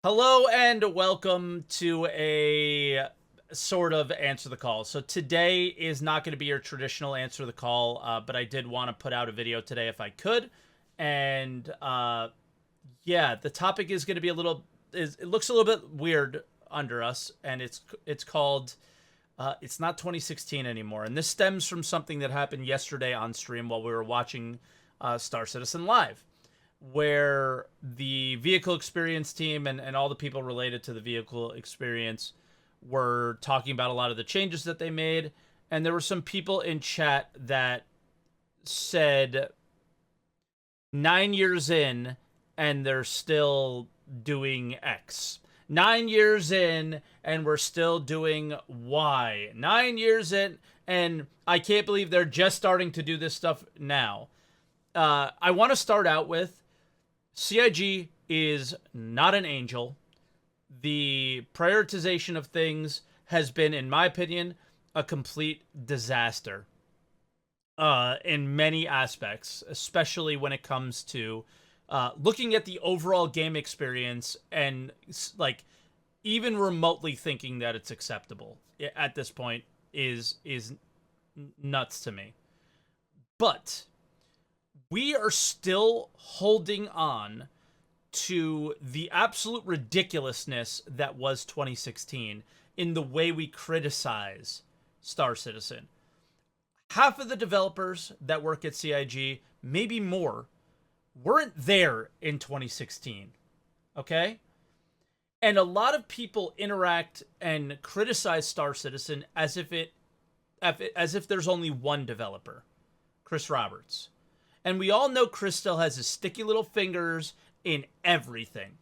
Hello and welcome to a sort of answer the call. So today is not going to be your traditional answer the call, but I did want to put out a video today if I could. And yeah, the topic is going to be it looks a little bit weird under us, and it's called it's not 2016 anymore. And this stems from something that happened yesterday on stream while we were watching Star Citizen Live, where the vehicle experience team and all the people related to the vehicle experience were talking about a lot of the changes that they made. And there were some people in chat that said 9 years in and they're still doing X. 9 years in and we're still doing Y. 9 years in and I can't believe they're just starting to do this stuff now. I want to start out with CIG is not an angel. The prioritization of things has been, in my opinion, a complete disaster in many aspects, especially when it comes to looking at the overall game experience and like even remotely thinking that it's acceptable at this point is nuts to me. But we are still holding on to the absolute ridiculousness that was 2016 in the way we criticize Star Citizen. Half of the developers that work at CIG, maybe more, weren't there in 2016. Okay? And a lot of people interact and criticize Star Citizen as if there's only one developer, Chris Roberts. And we all know Chris still has his sticky little fingers in everything.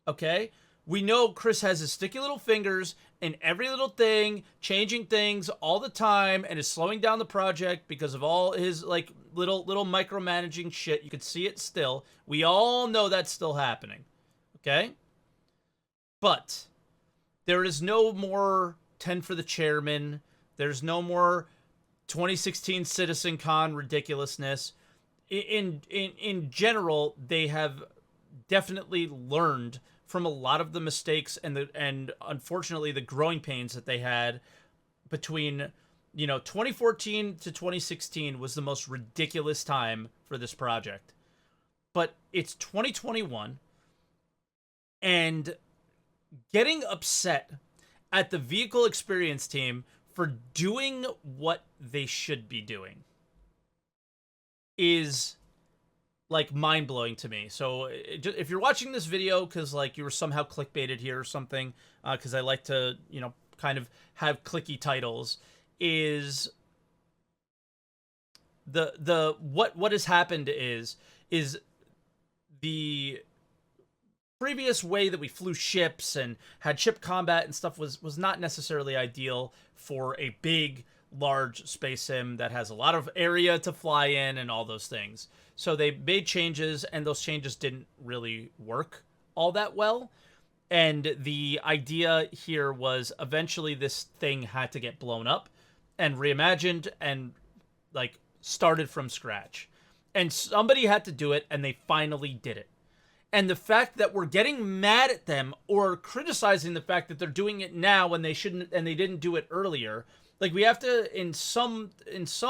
Okay? We know Chris has his sticky little fingers in every little thing, changing things all the time, and is slowing down the project because of all his like little micromanaging shit. You can see it still. We all know that's still happening. Okay? But there is no more 10 for the chairman. There's no more 2016 CitizenCon ridiculousness. In general, they have definitely learned from a lot of the mistakes and unfortunately the growing pains that they had between 2014 to 2016 was the most ridiculous time for this project. But it's 2021, and getting upset at the vehicle experience team for doing what they should be doing is like mind-blowing to me. So if you're watching this video because like you were somehow clickbaited here or something, because I like to kind of have clicky titles, is the what has happened is the previous way that we flew ships and had ship combat and stuff was not necessarily ideal for a big large space sim that has a lot of area to fly in and all those things. So they made changes, and those changes didn't really work all that well. And the idea here was eventually this thing had to get blown up and reimagined and like started from scratch. And somebody had to do it, and they finally did it. And the fact that we're getting mad at them or criticizing the fact that they're doing it now when they shouldn't and they didn't do it earlier, like we have to, in some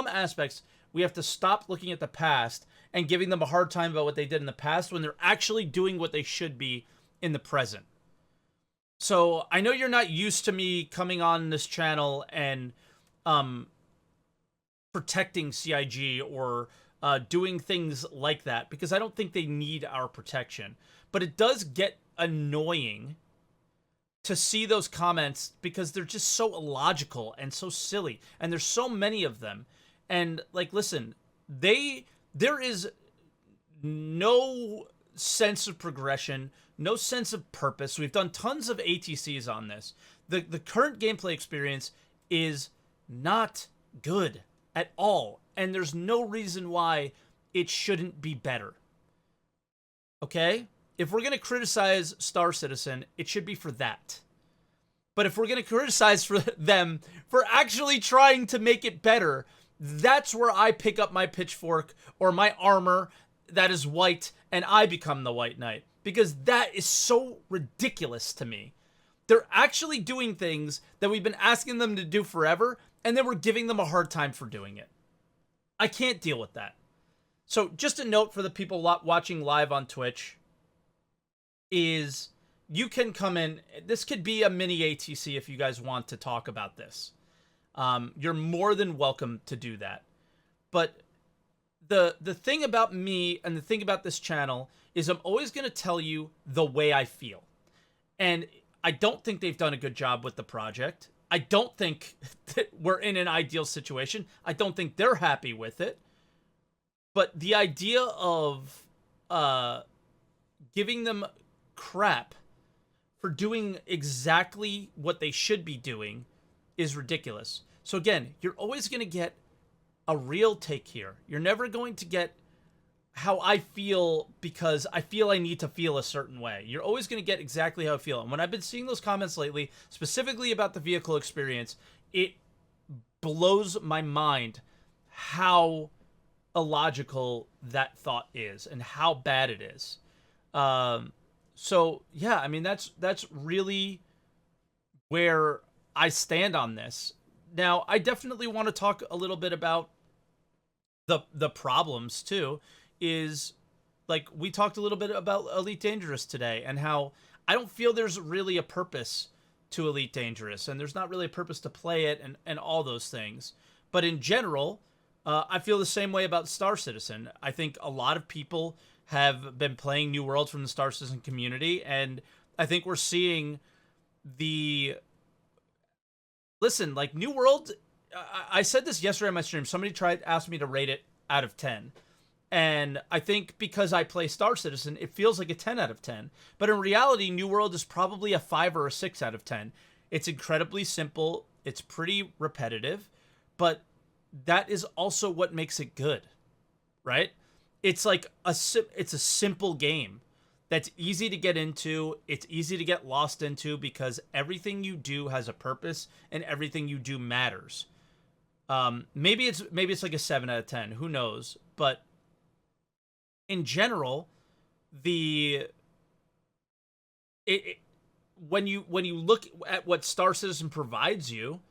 aspects, we have to stop looking at the past and giving them a hard time about what they did in the past when they're actually doing what they should be in the present. So I know you're not used to me coming on this channel and protecting CIG or doing things like that, because I don't think they need our protection. But it does get annoying to see those comments because they're just so illogical and so silly, and there's so many of them. And like, listen, there is no sense of progression, no sense of purpose. We've done tons of ATCs on this. The current gameplay experience is not good at all, and there's no reason why it shouldn't be better. Okay? If we're going to criticize Star Citizen, it should be for that. But if we're going to criticize for them for actually trying to make it better, that's where I pick up my pitchfork or my armor that is white and I become the White Knight. because that is so ridiculous to me. They're actually doing things that we've been asking them to do forever, and then we're giving them a hard time for doing it. I can't deal with that. So just a note for the people watching live on Twitch is you can come in. This could be a mini ATC if you guys want to talk about this. You're more than welcome to do that. But the thing about me and the thing about this channel is I'm always going to tell you the way I feel. And I don't think they've done a good job with the project. I don't think that we're in an ideal situation. I don't think they're happy with it. But the idea of giving them crap for doing exactly what they should be doing is ridiculous. So again, you're always going to get a real take here. You're never going to get how I feel because I feel I need to feel a certain way. You're always going to get exactly how I feel. And when I've been seeing those comments lately, specifically about the vehicle experience, it blows my mind how illogical that thought is and how bad it is. So yeah, I mean, that's really where I stand on this. Now, I definitely want to talk a little bit about the problems too. Is like we talked a little bit about Elite Dangerous today and how I don't feel there's really a purpose to Elite Dangerous and there's not really a purpose to play it and all those things. But in general, I feel the same way about Star Citizen. I think a lot of people have been playing New World from the Star Citizen community, and I think we're seeing listen, like New World, I said this yesterday on my stream. Somebody asked me to rate it out of 10. And I think because I play Star Citizen, it feels like a 10 out of 10. But in reality, New World is probably a 5 or a 6 out of 10. It's incredibly simple. It's pretty repetitive. But that is also what makes it good, right? It's like it's a simple game that's easy to get into. It's easy to get lost into because everything you do has a purpose and everything you do matters. Maybe it's like a 7 out of 10. Who knows? But in general, when you look at what Star Citizen provides you,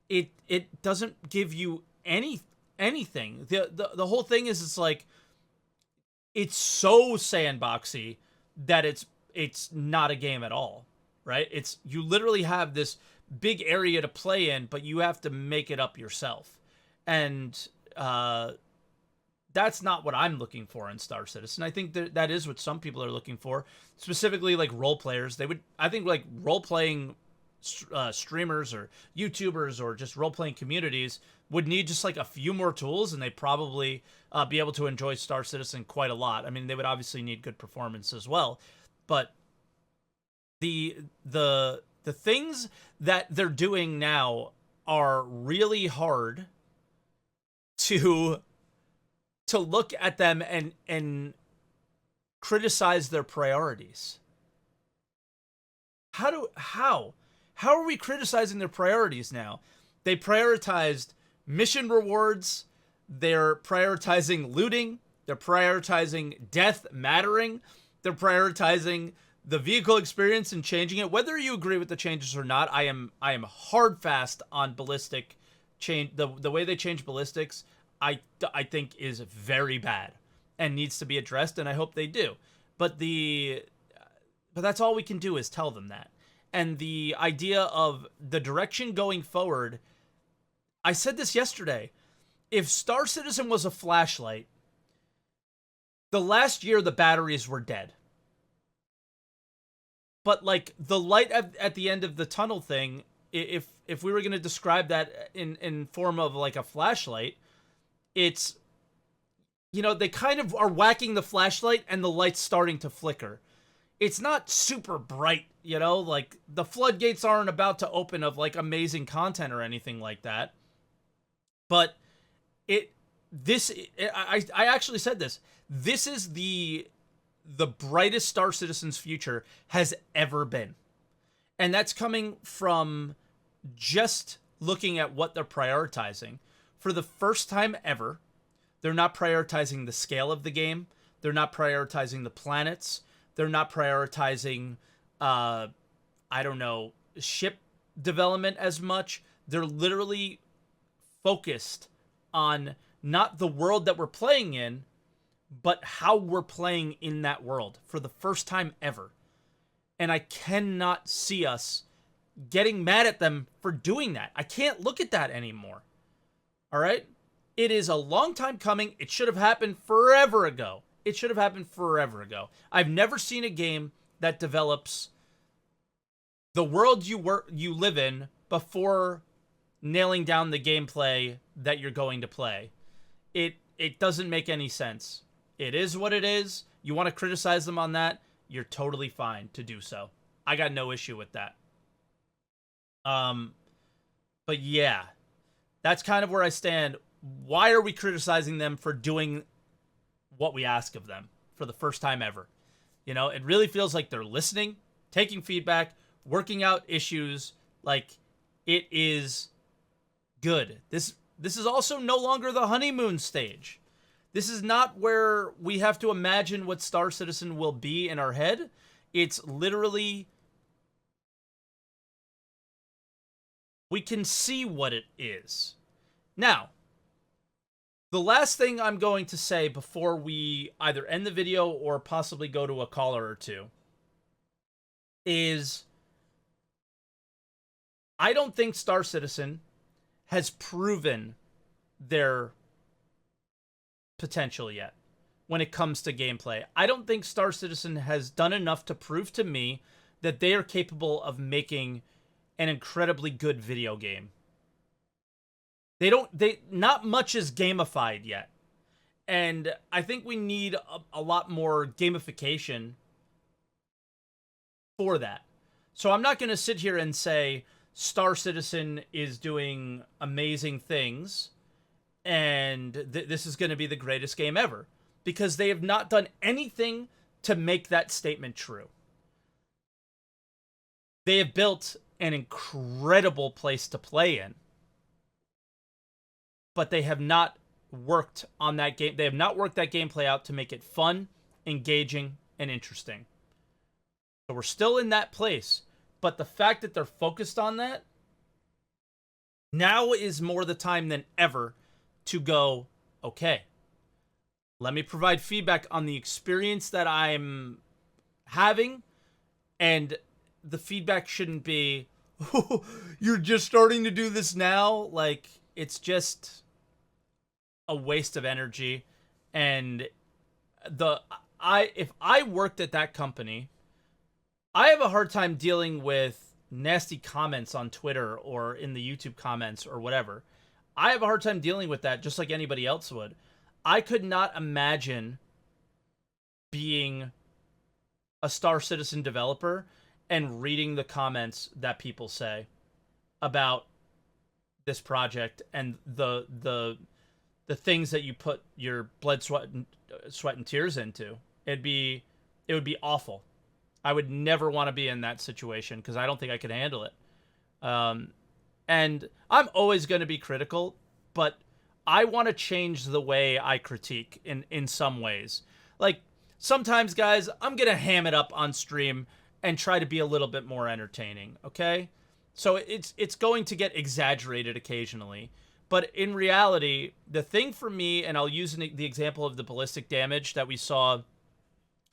it doesn't give you anything. The whole thing is it's like it's so sandboxy that it's not a game at all, right? It's you literally have this big area to play in, but you have to make it up yourself. And that's not what I'm looking for in Star Citizen. I think that is what some people are looking for, specifically like role players. I think like role playing streamers or YouTubers or just role playing communities would need just like a few more tools, and they'd probably be able to enjoy Star Citizen quite a lot. I mean, they would obviously need good performance as well, but the things that they're doing now are really hard to look at them and criticize their priorities. How are we criticizing their priorities now? They prioritized mission rewards, they're prioritizing looting, they're prioritizing death mattering, they're prioritizing the vehicle experience and changing it. Whether you agree with the changes or not, I am hard fast on ballistic change. The way they change ballistics, I think is very bad and needs to be addressed, and I hope they do. But that's all we can do is tell them that. And the idea of the direction going forward, I said this yesterday. If Star Citizen was a flashlight, the last year the batteries were dead. But like the light at the end of the tunnel thing, if we were going to describe that in form of like a flashlight, it's, you know, they kind of are whacking the flashlight and the light's starting to flicker. It's not super bright, you know, like the floodgates aren't about to open of like amazing content or anything like that. But I actually said this. This is the brightest Star Citizen's future has ever been. And that's coming from just looking at what they're prioritizing. For the first time ever, they're not prioritizing the scale of the game. They're not prioritizing the planets. They're not prioritizing, I don't know, ship development as much. They're literally focused on not the world that we're playing in, but how we're playing in that world for the first time ever. And I cannot see us getting mad at them for doing that. I can't look at that anymore. All right? It is a long time coming. It should have happened forever ago. It should have happened forever ago. I've never seen a game that develops the world you live in before nailing down the gameplay that you're going to play. It doesn't make any sense. It is what it is. You want to criticize them on that, you're totally fine to do so. I got no issue with that. But yeah, that's kind of where I stand. Why are we criticizing them for doing what we ask of them for the first time ever? You know, it really feels like they're listening, taking feedback, working out issues. Like, it is good. This is also no longer the honeymoon stage. This is not where we have to imagine what Star Citizen will be in our head. It's literally, we can see what it is. Now, the last thing I'm going to say before we either end the video or possibly go to a caller or two is, I don't think Star Citizen has proven their potential yet when it comes to gameplay. I don't think Star Citizen has done enough to prove to me that they are capable of making an incredibly good video game. Not much is gamified yet. And I think we need a lot more gamification for that. So I'm not going to sit here and say Star Citizen is doing amazing things and this is going to be the greatest game ever, because they have not done anything to make that statement true. They have built an incredible place to play in, but they have not worked on that game. They have not worked that gameplay out to make it fun, engaging, and interesting. So we're still in that place, but the fact that they're focused on that, now is more the time than ever to go, okay, let me provide feedback on the experience that I'm having, and the feedback shouldn't be, oh, you're just starting to do this now. Like, it's just a waste of energy. And if I worked at that company, I have a hard time dealing with nasty comments on Twitter or in the YouTube comments or whatever. I have a hard time dealing with that, just like anybody else would. I could not imagine being a Star Citizen developer and reading the comments that people say about this project and the things that you put your blood, sweat and tears into. It would be awful. I would never want to be in that situation because I don't think I could handle it. And I'm always going to be critical, but I want to change the way I critique in some ways. Like, sometimes, guys, I'm going to ham it up on stream and try to be a little bit more entertaining, okay? So it's going to get exaggerated occasionally. But in reality, the thing for me, and I'll use the example of the ballistic damage that we saw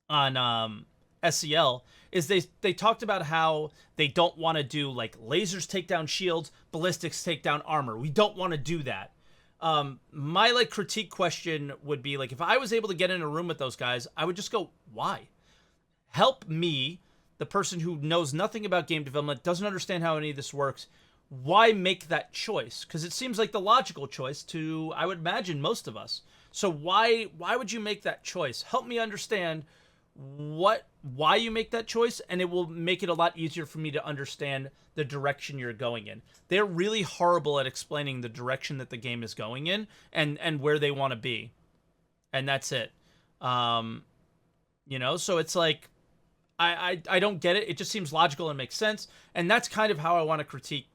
on SCL, is they talked about how they don't want to do, like, lasers take down shields, ballistics take down armor. We don't want to do that. My, like, critique question would be, like, if I was able to get in a room with those guys, I would just go, why? Help me, the person who knows nothing about game development, doesn't understand how any of this works. Why make that choice? Because it seems like the logical choice to, I would imagine, most of us. So why would you make that choice? Help me understand why you make that choice, and it will make it a lot easier for me to understand the direction you're going in. They're really horrible at explaining the direction that the game is going in and where they want to be. And that's it. You know, so it's like, I don't get it. It just seems logical and makes sense. And that's kind of how I want to critique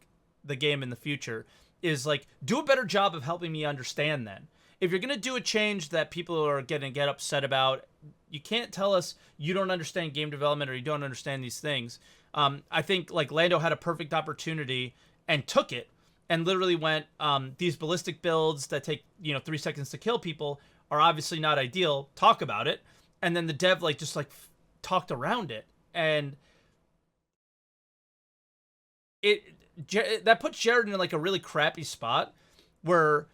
the game in the future, is like, do a better job of helping me understand then. if you're gonna do a change that people are gonna get upset about, you can't tell us you don't understand game development or you don't understand these things. I think like Lando had a perfect opportunity and took it and literally went, these ballistic builds that take 3 seconds to kill people are obviously not ideal. Talk about it, and then the dev like just like talked around it, and it that puts Jared in like a really crappy spot where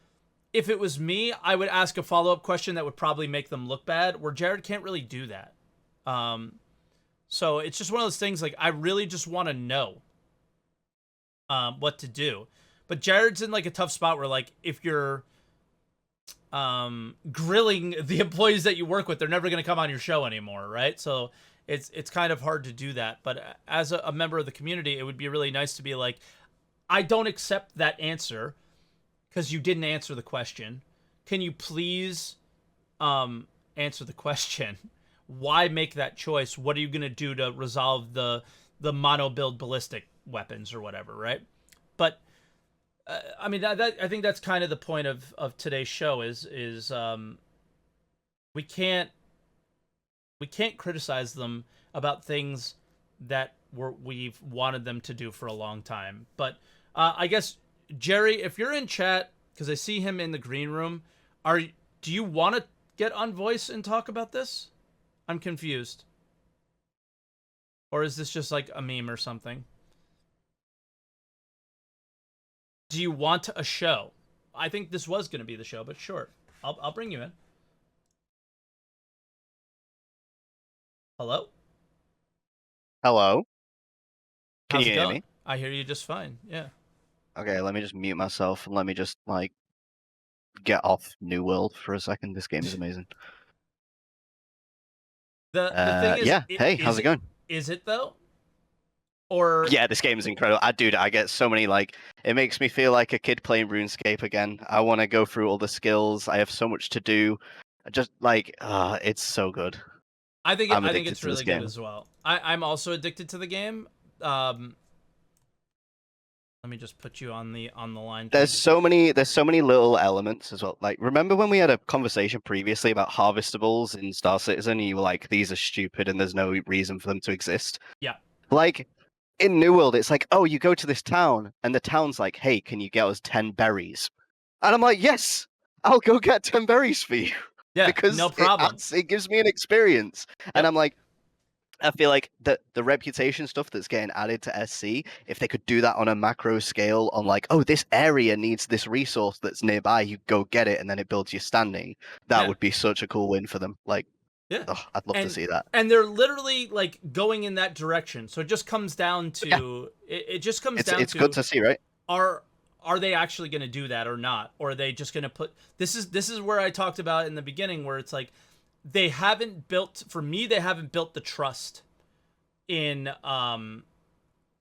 if it was me, I would ask a follow-up question that would probably make them look bad, where Jared can't really do that. So it's just one of those things, like, I really just want to know what to do. But Jared's in, like, a tough spot where, like, if you're grilling the employees that you work with, they're never going to come on your show anymore, right? So it's kind of hard to do that. But as a member of the community, it would be really nice to be like, I don't accept that answer because you didn't answer the question. Can you please answer the question? Why make that choice? What are you going to do to resolve the mono build ballistic weapons or whatever, right? But I mean, I think that's kind of the point of today's show is we can't criticize them about things that we've wanted them to do for a long time. But I guess, Jerry, if you're in chat, because I see him in the green room, do you want to get on voice and talk about this? I'm confused. Or is this just like a meme or something? Do you want a show? I think this was going to be the show, but sure. I'll bring you in. Hello? Hello? Can How's you it hear going? me? I hear you just fine. Yeah. Okay, let me just mute myself and let me just, like, get off New World for a second. This game is amazing. The thing is, Yeah. Hey, how's it going? is it though? Or Yeah, this game is incredible. Dude, I get so many, like, it makes me feel like a kid playing RuneScape again. I want to go through all the skills. I have so much to do. Just, like, it's so good. I think I'm I think addicted it's to this really good game. as well. I'm also addicted to the game. Let me just put you on the line. There's so many little elements as well. Like, remember when we had a conversation previously about harvestables in Star Citizen, and you were like, these are stupid and there's no reason for them to exist? Yeah. Like, in New World, it's like, oh, you go to this town, and the town's like, hey, can you get us 10 berries? And I'm like, yes, I'll go get 10 berries for you. Yeah, Because no problem. it gives me an experience. And Yep. I'm like, I feel like the reputation stuff that's getting added to SC, if they could do that on a macro scale, on like, oh, this area needs this resource that's nearby, you go get it, and then it builds your standing, that Yeah. would be such a cool win for them. Like, Yeah. I'd love to see that. And they're literally like going in that direction. So it just comes down to it just comes down It's to good to see, right? Are they actually going to do that or not? Or are they just going to put this is where I talked about in the beginning, where it's like they haven't built the trust in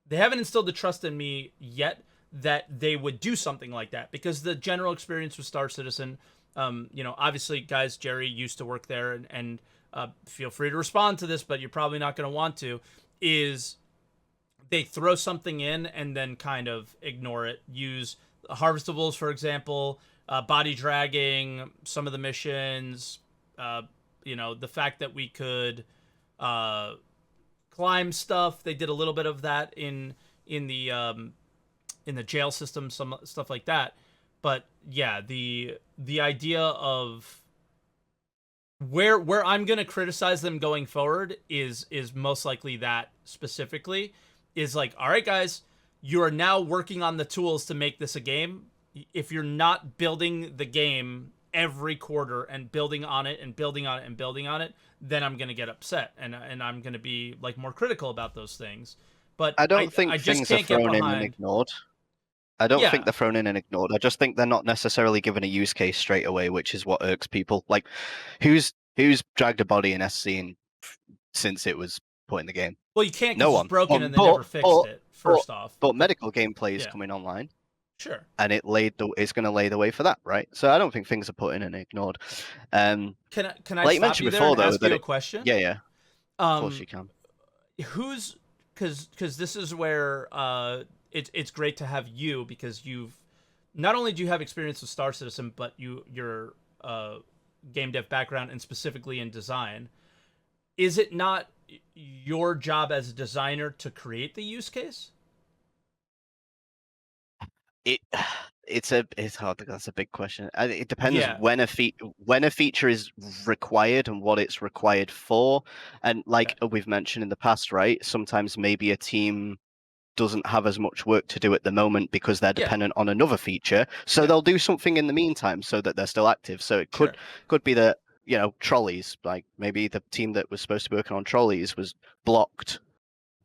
they haven't instilled the trust in me yet that they would do something like that, because the general experience with Star Citizen, obviously, guys, Jerry used to work there, and feel free to respond to this, but you're probably not going to want to, is they throw something in and then kind of ignore it. Use harvestables, for example, body dragging, some of the missions, the fact that we could climb stuff. They did a little bit of that in the jail system, some stuff like that. But yeah, the idea of where I'm gonna criticize them going forward is most likely that specifically is like, all right, guys, you are now working on the tools to make this a game. If you're not building the game every quarter and building on it and building on it and building on it, then I'm gonna get upset and I'm gonna be like more critical about those things. But I don't think I just things are can't get thrown in and behind. ignored. I don't think Yeah, they're thrown in and ignored. I just think they're not necessarily given a use case straight away, which is what irks people. Like, who's dragged a body in SC since it was put in the game? well, you can't No because it's one. broken and they never fixed it. But, First off, but medical gameplay is yeah, coming online, sure. and it's going to lay the way for that, right? So I don't think things are put in and ignored. Can I Like you stop you mentioned there before, and though, ask that you a question? yeah, of course you can. Who's because this is where it's great to have you, because you've not only do you have experience with Star Citizen, but you're game dev background and specifically in design, is it not your job as a designer to create the use case? It it's hard. That's a big question. It depends Yeah. when a feature is required and what it's required for. And Yeah. like we've mentioned in the past, right? Sometimes maybe a team doesn't have as much work to do at the moment because they're Yeah. dependent on another feature. So Yeah. they'll do something in the meantime so that they're still active. So it Sure. could be that, trolleys, like maybe the team that was supposed to be working on trolleys was blocked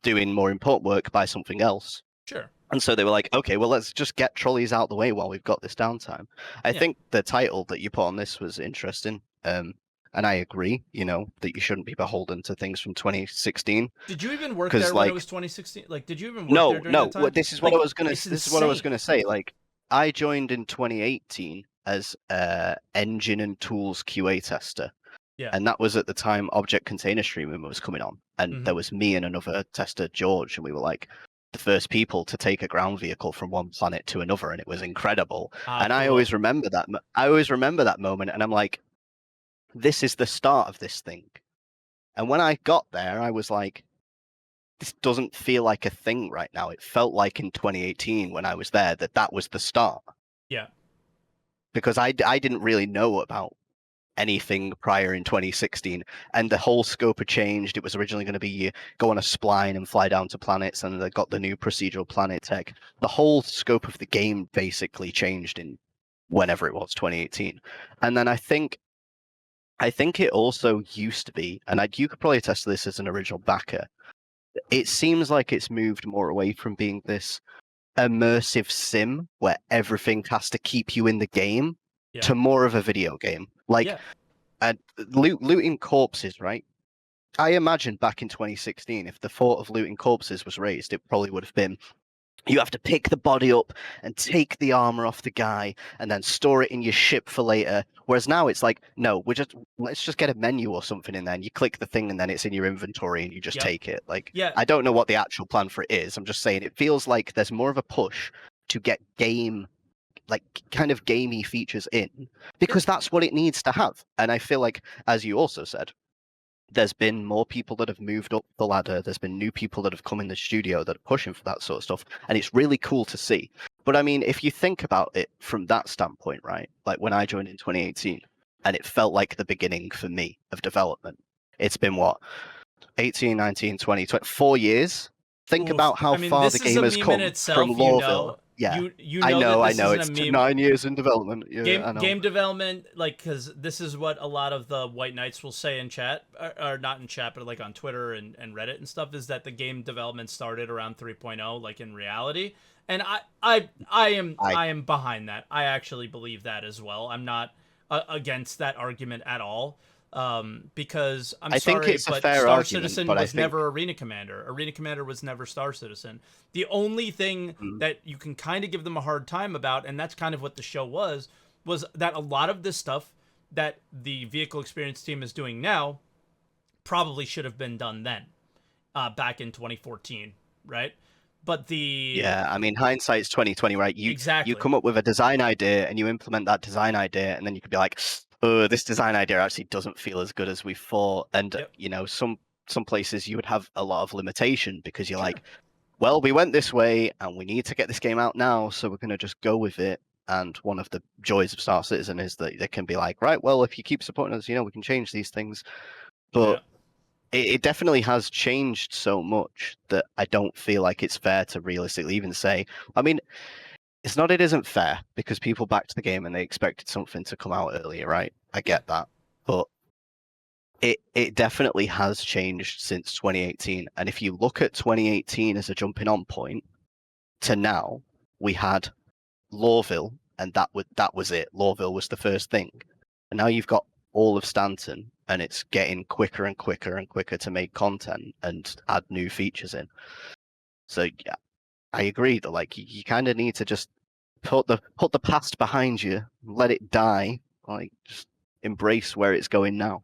doing more important work by something else. Sure. And so they were like, okay, well, let's just get trolleys out the way while we've got this downtime. I Yeah. think the title that you put on this was interesting. And I agree, that you shouldn't be beholden to things from 2016. Did you even work Because there when it like, was 2016? Like, did you even work there no, during that no, time? this is what I Like, was gonna it's this is what I was insane. gonna say. Like, I joined in 2018 as engine and tools QA tester. Yeah. And that was at the time Object Container Streaming was coming on. And Mm-hmm. there was me and another tester, George, and we were like the first people to take a ground vehicle from one planet to another, and it was incredible. Ah, And I cool. always remember that. I always remember that moment, and I'm like, this is the start of this thing. And when I got there, I was like, this doesn't feel like a thing right now. It felt like in 2018 when I was there that was the start. Yeah. Because I didn't really know about anything prior in 2016, and the whole scope had changed. It was originally going to be you go on a spline and fly down to planets, and they got the new procedural planet tech. The whole scope of the game basically changed in whenever it was 2018. And then I think it also used to be, and you could probably attest to this as an original backer, it seems like it's moved more away from being this immersive sim where everything has to keep you in the game Yeah. to more of a video game. Like, Yeah. and looting corpses, right? I imagine back in 2016, if the thought of looting corpses was raised, it probably would have been you have to pick the body up and take the armor off the guy and then store it in your ship for later. Whereas now it's like, no, let's just get a menu or something in there, and you click the thing and then it's in your inventory and you just Yep. take it. Like, Yeah. I don't know what the actual plan for it is. I'm just saying it feels like there's more of a push to get like kind of gamey features in because that's what it needs to have. And I feel like, as you also said, there's been more people that have moved up the ladder. There's been new people that have come in the studio that are pushing for that sort of stuff. And it's really cool to see. But I mean, if you think about it from that standpoint, right? Like when I joined in 2018 and it felt like the beginning for me of development, it's been what? 18, 19, 20, 4 years? Think Oof. about how I mean, far the this is game a has meme in come from itself, you Lawville. know. Yeah. You I know that know, I this know. isn't a It's meme. 9 years in development. Yeah, I know. Game development, like, because this is what a lot of the white knights will say in chat, or not in chat, but like on Twitter and Reddit and stuff, is that the game development started around 3.0, like in reality. And I am behind that. I actually believe that as well. I'm not against that argument at all. Because I'm I think sorry, it's a but fair Star argument, Citizen but I was think never Arena Commander. Arena Commander was never Star Citizen. The only thing mm, that you can kind of give them a hard time about, and that's kind of what the show was that a lot of this stuff that the vehicle experience team is doing now probably should have been done then, back in 2014, right? But yeah, I mean, hindsight's 2020, right? You exactly, come up with a design idea and you implement that design idea, and then you could be like, oh, this design idea actually doesn't feel as good as we thought. And yep, some places you would have a lot of limitation because you're sure, like, well, we went this way and we need to get this game out now, so we're gonna just go with it. And one of the joys of Star Citizen is that they can be like, right, well, if you keep supporting us, we can change these things. yeah, But it definitely has changed so much that I don't feel like it's fair to realistically even say. I mean, it's not it isn't fair because people backed the game and they expected something to come out earlier, right? I yeah, get that. But it definitely has changed since 2018. And if you look at 2018 as a jumping on point to now, we had Lawville, and that was it. Lawville was the first thing. And now you've got all of Stanton, and it's getting quicker and quicker and quicker to make content and add new features in. So yeah, I agree that like you kind of need to just put the past behind you, let it die, like just embrace where it's going now.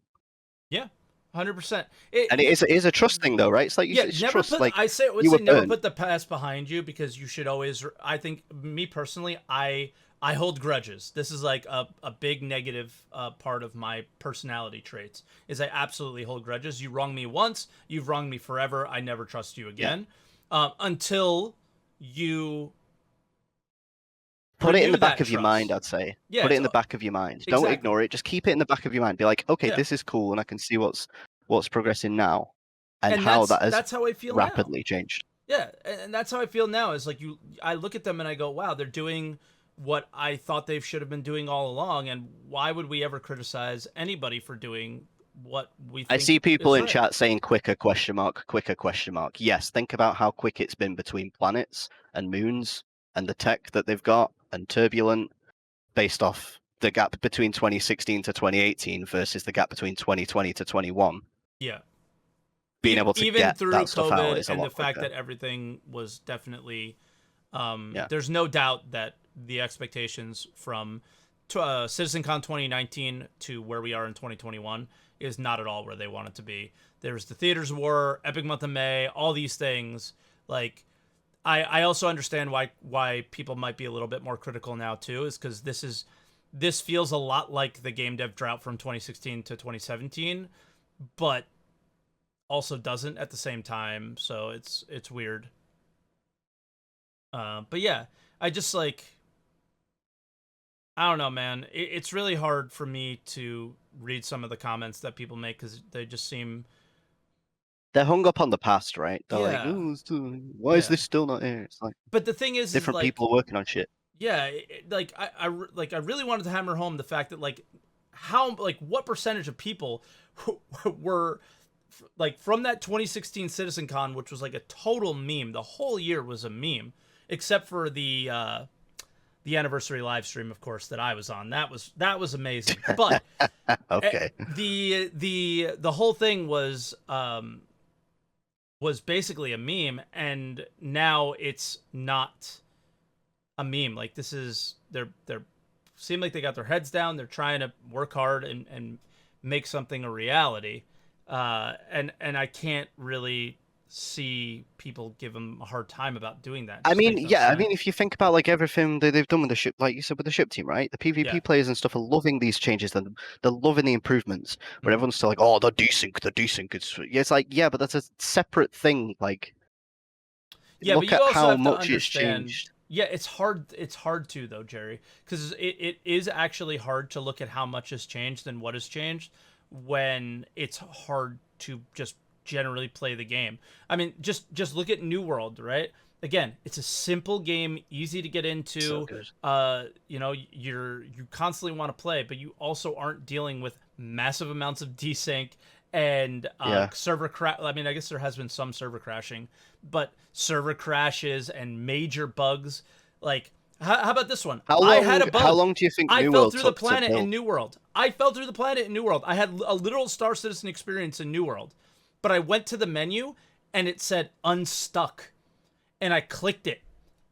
yeah, 100%. And it is a trust thing though, right? It's like Yeah, it's never trust. put. Like I would you say were never burnt. put the past behind you because you should always. I think me personally, I I hold grudges. This is like a big negative part of my personality traits. Is I absolutely hold grudges. You wrong me once, you've wronged me forever. I never trust you Yeah. again, until you Put it in renew the back that of your mind, trust. I'd say. Yeah, Put it it's in the back of your mind. Don't exactly. ignore it. Just keep it in the back of your mind. Be like, okay, Yeah, this is cool, and I can see what's progressing now, and and how that has that's how I feel now. rapidly changed. Yeah, and that's how I feel now. Is like I look at them and I go, wow, they're doing what I thought they should have been doing all along, and why would we ever criticize anybody for doing what we I think see people is in right? chat saying quicker question mark, quicker question mark. Yes, think about how quick it's been between planets and moons and the tech that they've got and turbulent based off the gap between 2016 to 2018 versus the gap between 2020 to 21. Yeah. Being able to Even get through that stuff out COVID is a and the lot fact quicker. that everything was definitely, Yeah. there's no doubt that the expectations from CitizenCon 2019 to where we are in 2021 is not at all where they want it to be. There's the theaters war, Epic Month of May, all these things. Like, I also understand why people might be a little bit more critical now too, is because this feels a lot like the game dev drought from 2016 to 2017, but also doesn't at the same time. So it's weird. But yeah, I just like, I don't know, man. It's really hard for me to read some of the comments that people make because they just seem, They're hung up on the past, right? They're like, yeah, oh, why is yeah. this still not here? It's like But the thing is different like, people working on shit. yeah, like like I really wanted to hammer home the fact that like how like what percentage of people were like from that 2016 CitizenCon, which was like a total meme. The whole year was a meme, except for the anniversary live stream, of course, that I was on. That was amazing. But Okay. the whole thing was basically a meme, and now it's not a meme. Like this is they're seem like they got their heads down. They're trying to work hard and make something a reality. And I can't really see people give them a hard time about doing that. It I just mean, makes no yeah, I mean, sense. if you think about like everything that they've done with the ship, like you said with the ship team, right? The Yeah. PvP players and stuff are loving these changes and they're loving the improvements. But Mhm. everyone's still like, oh, the desync, the desync. It's like, yeah, but that's a separate thing. Like, Yeah, but look you at also how have to much it's understand. changed. Yeah, it's hard. It's hard too, though, Jerry, because it is actually hard to look at how much has changed and what has changed when it's hard to just generally play the game. I mean, just look at New World, right? Again, it's a simple game, easy to get So into. good. You constantly want to play, but you also aren't dealing with massive amounts of desync and Yeah. server crash. I mean, I guess there has been some server crashing, but server crashes and major bugs. Like, how about this one? How I had long? a How bug. long do you think I New fell World through the took to planet in build? New World. I fell through the planet in New World. I had a literal Star Citizen experience in New World, but I went to the menu and it said unstuck, and I clicked it,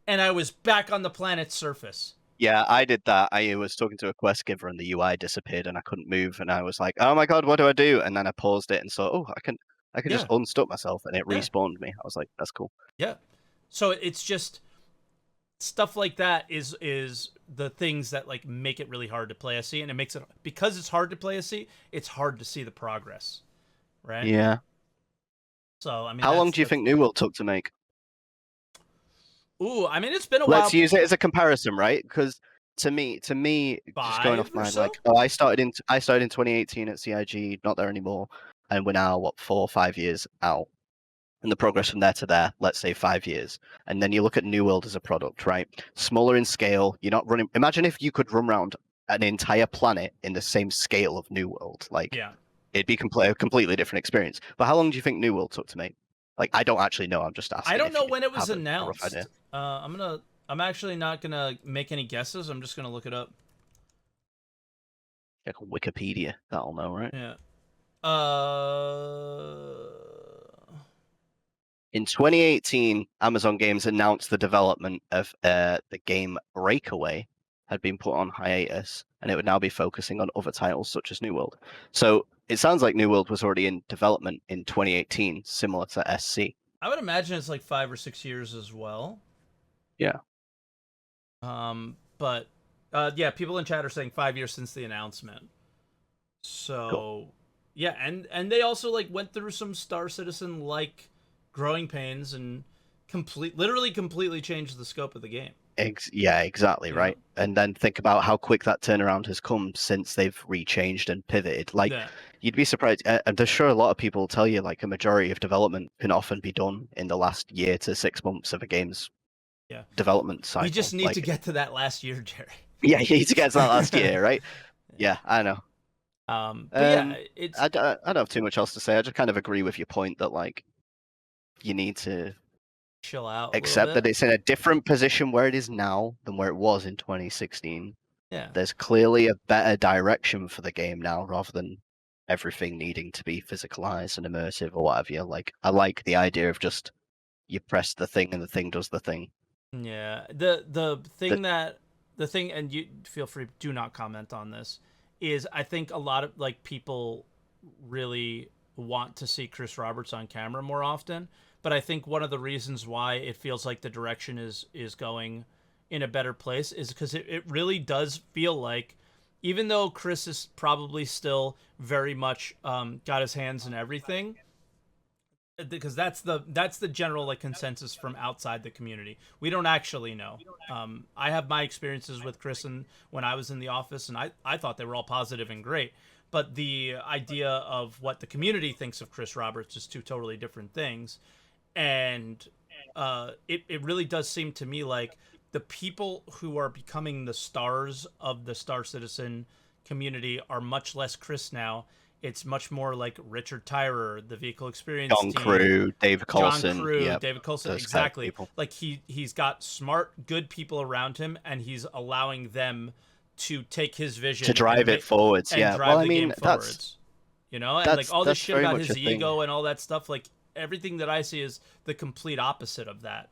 and I was back on the planet's surface. Yeah, I did that. I was talking to a quest giver and the UI disappeared and I couldn't move and I was like, "Oh my God, what do I do?" And then I paused it and saw, "Oh, I can just Yeah, unstuck myself," and it yeah, respawned me. I was like, "That's cool." yeah. So it's just stuff like that is the things that like make it really hard to play SC, and it makes it because it's hard to play SC, it's hard to see the progress, right? Yeah. So I mean How long that's do you that's think New World took to make? ooh, I mean it's been a Let's while. use it as a comparison, right? Because to me, just going off 5 or my like, so. oh, I started in 2018 at CIG, not there anymore, and we're now what 4 or 5 years out, and the progress from there to there, let's say 5 years, and then you look at New World as a product, right? Smaller in scale, you're not running. Imagine if you could run around an entire planet in the same scale of New World, like Yeah, it'd be a completely different experience. But how long do you think New World took to make? Like, I don't actually know. I'm just I asking don't if know you when it was have a rough idea. announced. I'm actually not gonna make any guesses. I'm just gonna look it up. Like Wikipedia, that'll know, right? Yeah. Uh. In 2018, Amazon Games announced the development of the game Breakaway had been put on hiatus, and it would now be focusing on other titles such as New World. So it sounds like New World was already in development in 2018, similar to SC. I would imagine it's like 5 or 6 years as well. Yeah. But Yeah, people in chat are saying 5 years since the announcement. Cool. So yeah, and they also like went through some Star Citizen like growing pains and literally completely changed the scope of the game. Yeah, exactly You know? right. And then think about how quick that turnaround has come since they've rechanged and pivoted. Like, Yeah. you'd be surprised. And there's sure a lot of people tell you like a majority of development can often be done in the last year to 6 months of a game's Yeah. development We just cycle. need to Like, get to that last year, Jerry. yeah, you need to get to that last year, right? Yeah. Yeah, I know. But yeah, it's I don't have too much else to say. I just kind of agree with your point that like you need to chill out a little accept bit. that it's in a different position where it is now than where it was in 2016. Yeah. There's clearly a better direction for the game now rather than everything needing to be physicalized and immersive or whatever. Like, I like the idea of just you press the thing and the thing does the thing. Yeah. The That thing that the thing and you feel free do not comment on this is I think a lot of like people really want to see Chris Roberts on camera more often, but I think one of the reasons why it feels like the direction is going in a better place is because it really does feel like even though Chris is probably still very much got his hands in everything, because that's the general like consensus from outside the community. We don't actually know. I have my experiences with Chris and when I was in the office, and I thought they were all positive and great. But the idea of what the community thinks of Chris Roberts is two totally different things, and it really does seem to me like the people who are becoming the stars of the Star Citizen community are much less Chris now. It's much more like Richard Tyrer, the vehicle experience John team, Crew, David John Coulson, Crew, yeah, David Coulson, those kind of exactly. people Like he's got smart, good people around him, and he's allowing them to take his to vision drive it forwards. and Yeah, well, drive I the game mean, forwards. You know, and like all this that's shit very about much a his thing. ego and all that stuff, like everything that I see is the complete opposite of that.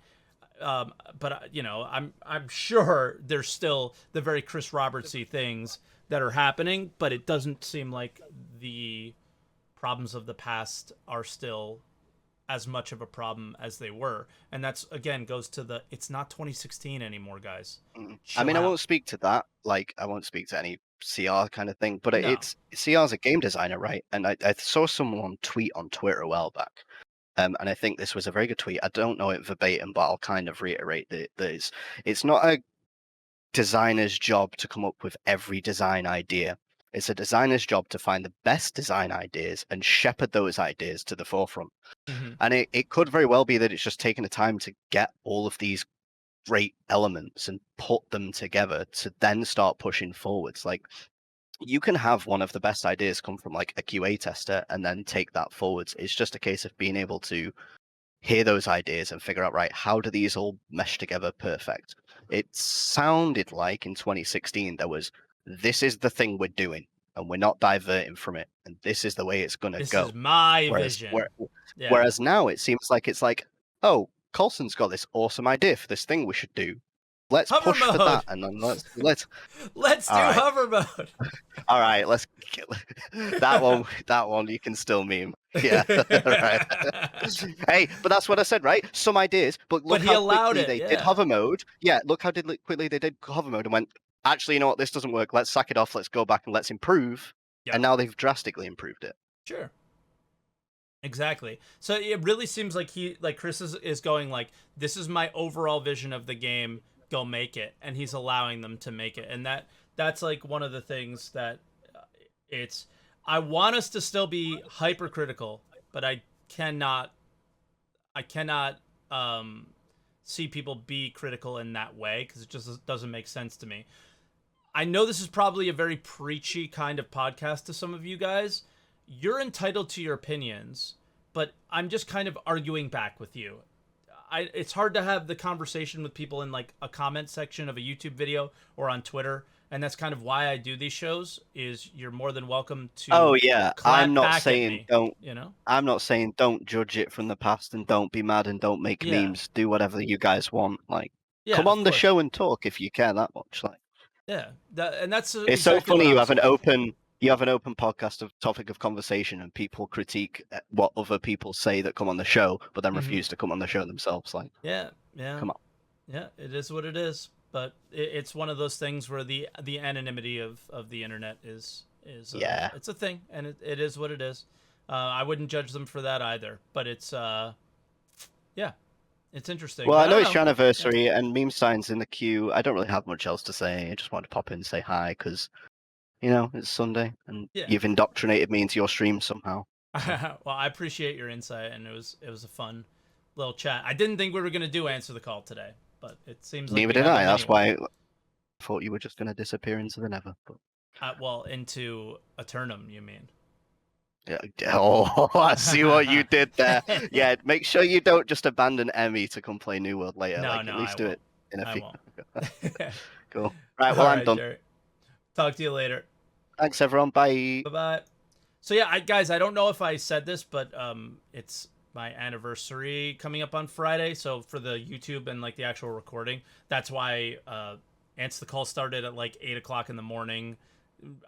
But you know, I'm sure there's still the very Chris Robertsy things that are happening, but it doesn't seem like the problems of the past are still as much of a problem as they were. And that's again goes to the it's not 2016 anymore, guys. I Chill mean, I out. won't speak to that. Like, I won't speak to any CR kind of thing, but No. it's CR's a game designer, right? And I saw someone tweet on Twitter a while back. And I think this was a very good tweet. I don't know it verbatim, but I'll kind of reiterate that it's not a designer's job to come up with every design idea. It's a designer's job to find the best design ideas and shepherd those ideas to the forefront. Mm-hmm. And it could very well be that it's just taking the time to get all of these great elements and put them together to then start pushing forwards. Like, you can have one of the best ideas come from like a QA tester and then take that forwards. It's just a case of being able to hear those ideas and figure out, right, how do these all mesh together perfect. It sounded like in 2016 there was, this is the thing we're doing and we're not diverting from it and this is the way it's going to This is go. my whereas vision. where, Yeah. whereas now it seems like it's like, oh, Colson's got this awesome idea for this thing we should do, let's Hover push for mode. that, and then let's Let's do all right, hover mode. all right, let's that one you can still meme. Yeah. Right. Hey, but that's what I said, right? Some ideas, but But look he how allowed quickly it. they did Yeah. hover mode. Yeah, look how quickly they did hover mode and went, actually, you know what, this doesn't work, let's sack it off, let's go back and let's improve. Yep. And now they've drastically improved it. Sure. Exactly. So it really seems like Chris is going like, this is my overall vision of the game. Go make it, and he's allowing them to make it, and that's like one of the things that it's. I want us to still be hypercritical, but I cannot see people be critical in that way because it just doesn't make sense to me. I know this is probably a very preachy kind of podcast to some of you guys. You're entitled to your opinions, but I'm just kind of arguing back with you. It's hard to have the conversation with people in like a comment section of a YouTube video or on Twitter, and that's kind of why I do these shows. Is you're more than welcome Oh to yeah, clap back at me. You know? I'm not saying don't judge it from the past and don't be mad and don't make Yeah, memes. Do whatever you guys want. Like, yeah, come of on the course. show and talk if you care that much. Like, Yeah, and that's it's so exactly what funny I'm saying. you have an open podcast of topic of conversation and people critique what other people say that come on the show, but then Hmm. refuse to come on the show themselves. Like, Yeah, yeah, come on. yeah. It is what it is. but it's one of those things where the anonymity of the internet is Yeah. it's a thing, and it is what it is. I wouldn't judge them for that either, but it's yeah, it's interesting. Well, But I I know don't it's know. your Yeah. anniversary and meme signs in the queue. I don't really have much else to say. I just wanted to pop in and say hi because, it's Sunday and Yeah. you've indoctrinated me into your stream somehow. So. Well, I appreciate your insight, and it was a fun little chat. I didn't think we were gonna do answer the call today, but it seems like Neither we did have I. them That's anyway. why I thought you were just going to disappear into the never. But Well, into Eternum, you mean? yeah. Oh, I see what you did there. Yeah, make sure you don't just abandon Emmy to come play New World later. No, Like, no, at I least do won't. it in a I few. won't. Cool. Right, well, All I'm right, done. Jerry. Talk to you later. Thanks, everyone. Bye. Bye bye. So yeah, guys, I don't know if I said this, but it's my anniversary coming up on Friday. So for the YouTube and like the actual recording, that's why Answer the Call started at like 8 o'clock in the morning.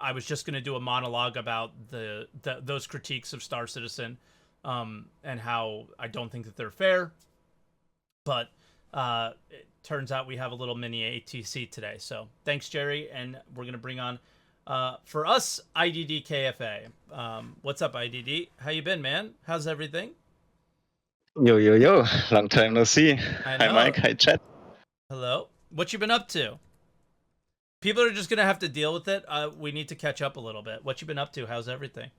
I was just gonna do a monologue about those critiques of Star Citizen, and how I don't think that they're fair. But it turns out we have a little mini ATC today. So thanks, Jerry, and we're gonna bring on for us IDD KFA. What's up, IDD? How you been, man? How's everything? Yo, yo, yo. Long time no see. I Hi, know. Mike. Hi, chat. Hello. What you been up to? People are just gonna have to deal with it. We need to catch up a little bit. What you been up to? How's everything?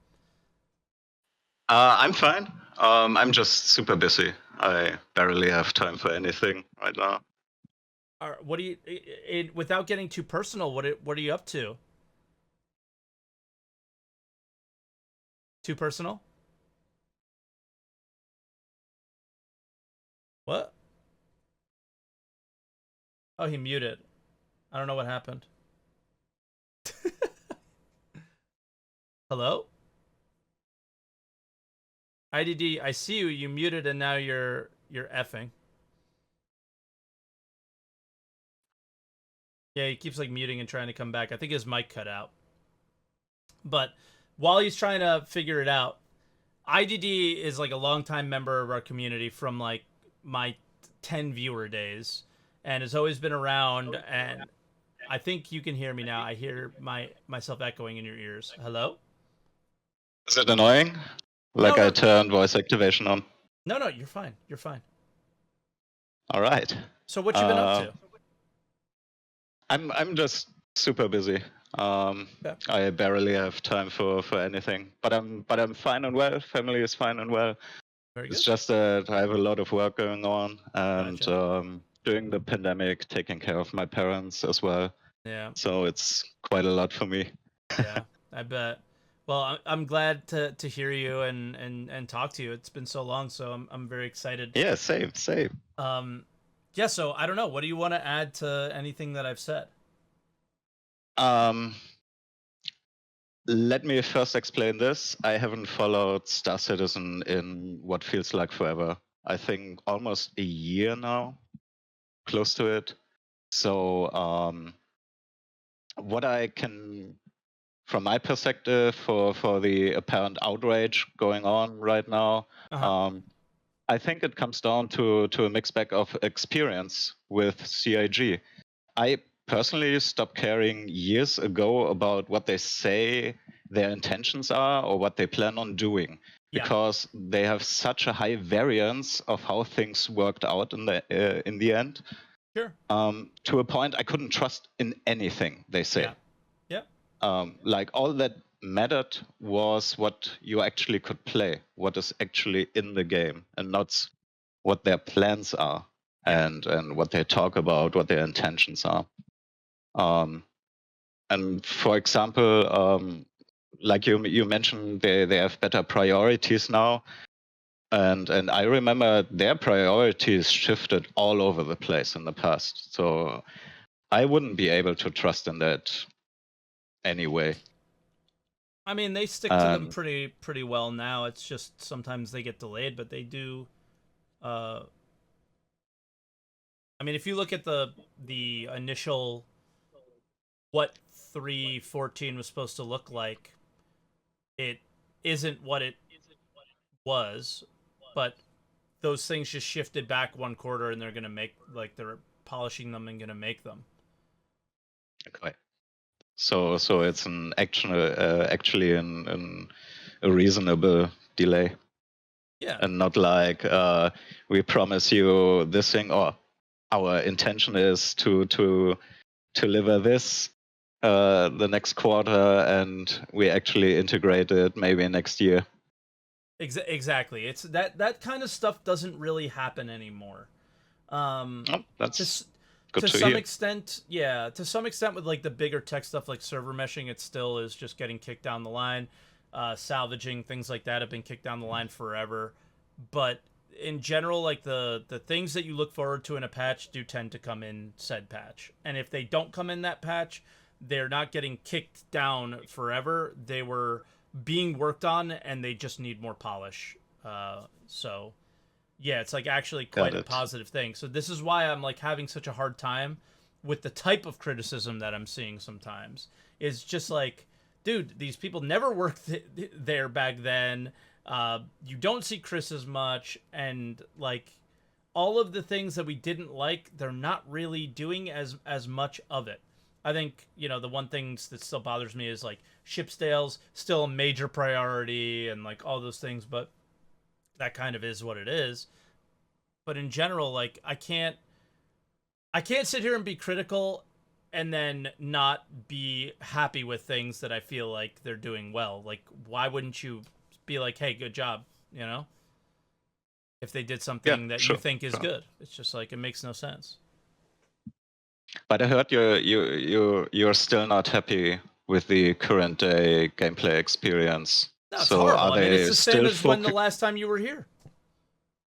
I'm fine. I'm just super busy. I barely have time for anything right now. What do you? Without getting too personal, what are you up to? Too personal? What? Oh, he muted. I don't know what happened. Hello? IDD, I see you. You muted and now you're effing. Yeah, he keeps like muting and trying to come back. I think his mic cut out. But while he's trying to figure it out, IDD is like a longtime member of our community from like my 10 viewer days and has always been around, and I think you can hear me now. I hear myself echoing in your ears. Hello? Is it annoying? No, Like I no. turned voice activation on. No, you're fine. You're fine. All right. So what you been up to? I'm just super busy. Okay. I barely have time for anything. But I'm fine and well. Family is fine and well. Very It's good. just that I have a lot of work going on, and Gotcha. during the pandemic, taking care of my parents as well. Yeah. So it's quite a lot for me. Yeah, I bet. Well, I'm glad to hear you and talk to you. It's been so long, so I'm very excited. Yeah, same. Um, yeah. So I don't know. What do you want to add to anything that I've said? Um, Let me first explain this. I haven't followed Star Citizen in what feels like forever. I think almost a year now, close to it. So, what I can, from my perspective, for the apparent outrage going on right now, Uh-huh. I think it comes down to a mixed bag of experience with CIG. I personally stopped caring years ago about what they say their intentions are or what they plan on doing, Yeah. because they have such a high variance of how things worked out in the end. Sure. To a point I couldn't trust in anything they say. Yeah. Like all that mattered was what you actually could play, what is actually in the game, and not what their plans are, Yeah. and what they talk about, what their intentions are. And for example, like you mentioned, they have better priorities now, and I remember their priorities shifted all over the place in the past. So I wouldn't be able to trust in that anyway. I mean, they stick to them pretty well now. It's just sometimes they get delayed, but they do. Uh, I mean, if you look at the initial what 3.14 was supposed to look like, it isn't what it was, but those things just shifted back one quarter, and they're gonna make, like, they're polishing them and gonna make them. Okay. So it's an actually a reasonable delay, Yeah. and not like we promise you this thing, or our intention is to deliver this the next quarter, and we actually integrate it maybe next year. Exactly. It's that kind of stuff doesn't really happen anymore. Oh, that's good To to some hear. extent, yeah. To some extent, with like the bigger tech stuff like server meshing, it still is just getting kicked down the line. Salvaging things like that have been kicked down the line forever. But in general, like the things that you look forward to in a patch do tend to come in said patch. And if they don't come in that patch, they're not getting kicked down forever. They were being worked on, and they just need more polish. So yeah, it's like actually quite a positive thing. So this is why I'm like having such a hard time with the type of criticism that I'm seeing sometimes. Is just like, dude, these people never worked there back then. You don't see Chris as much, and like all of the things that we didn't like, they're not really doing as much of it. I think, you know, the one thing that still bothers me is like ship stales still a major priority and like all those things, but that kind of is what it is. But in general, like I can't sit here and be critical and then not be happy with things that I feel like they're doing well. Like why wouldn't you be like, "Hey, good job," you know? If they did something that you think is good. It's just like it makes no sense. But I heard you're still not happy with the current day gameplay experience. No, it's so horrible. are I mean, they it's the same still as when the last time you were here.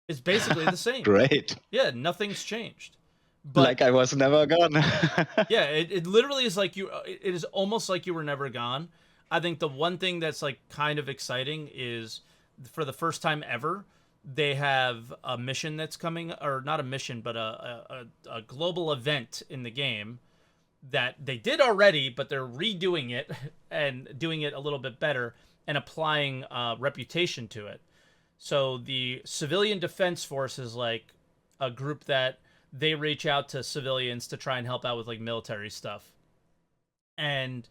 It's basically the same. Great. Yeah, nothing's changed. But like I was never gone. yeah, it literally is like you. It is almost like you were never gone. I think the one thing that's like kind of exciting is for the first time ever, they have a mission that's coming, or not a mission, but a global event in the game that they did already, but they're redoing it and doing it a little bit better and applying reputation to it. So the Civilian Defense Force is like a group that they reach out to civilians to try and help out with like military stuff. And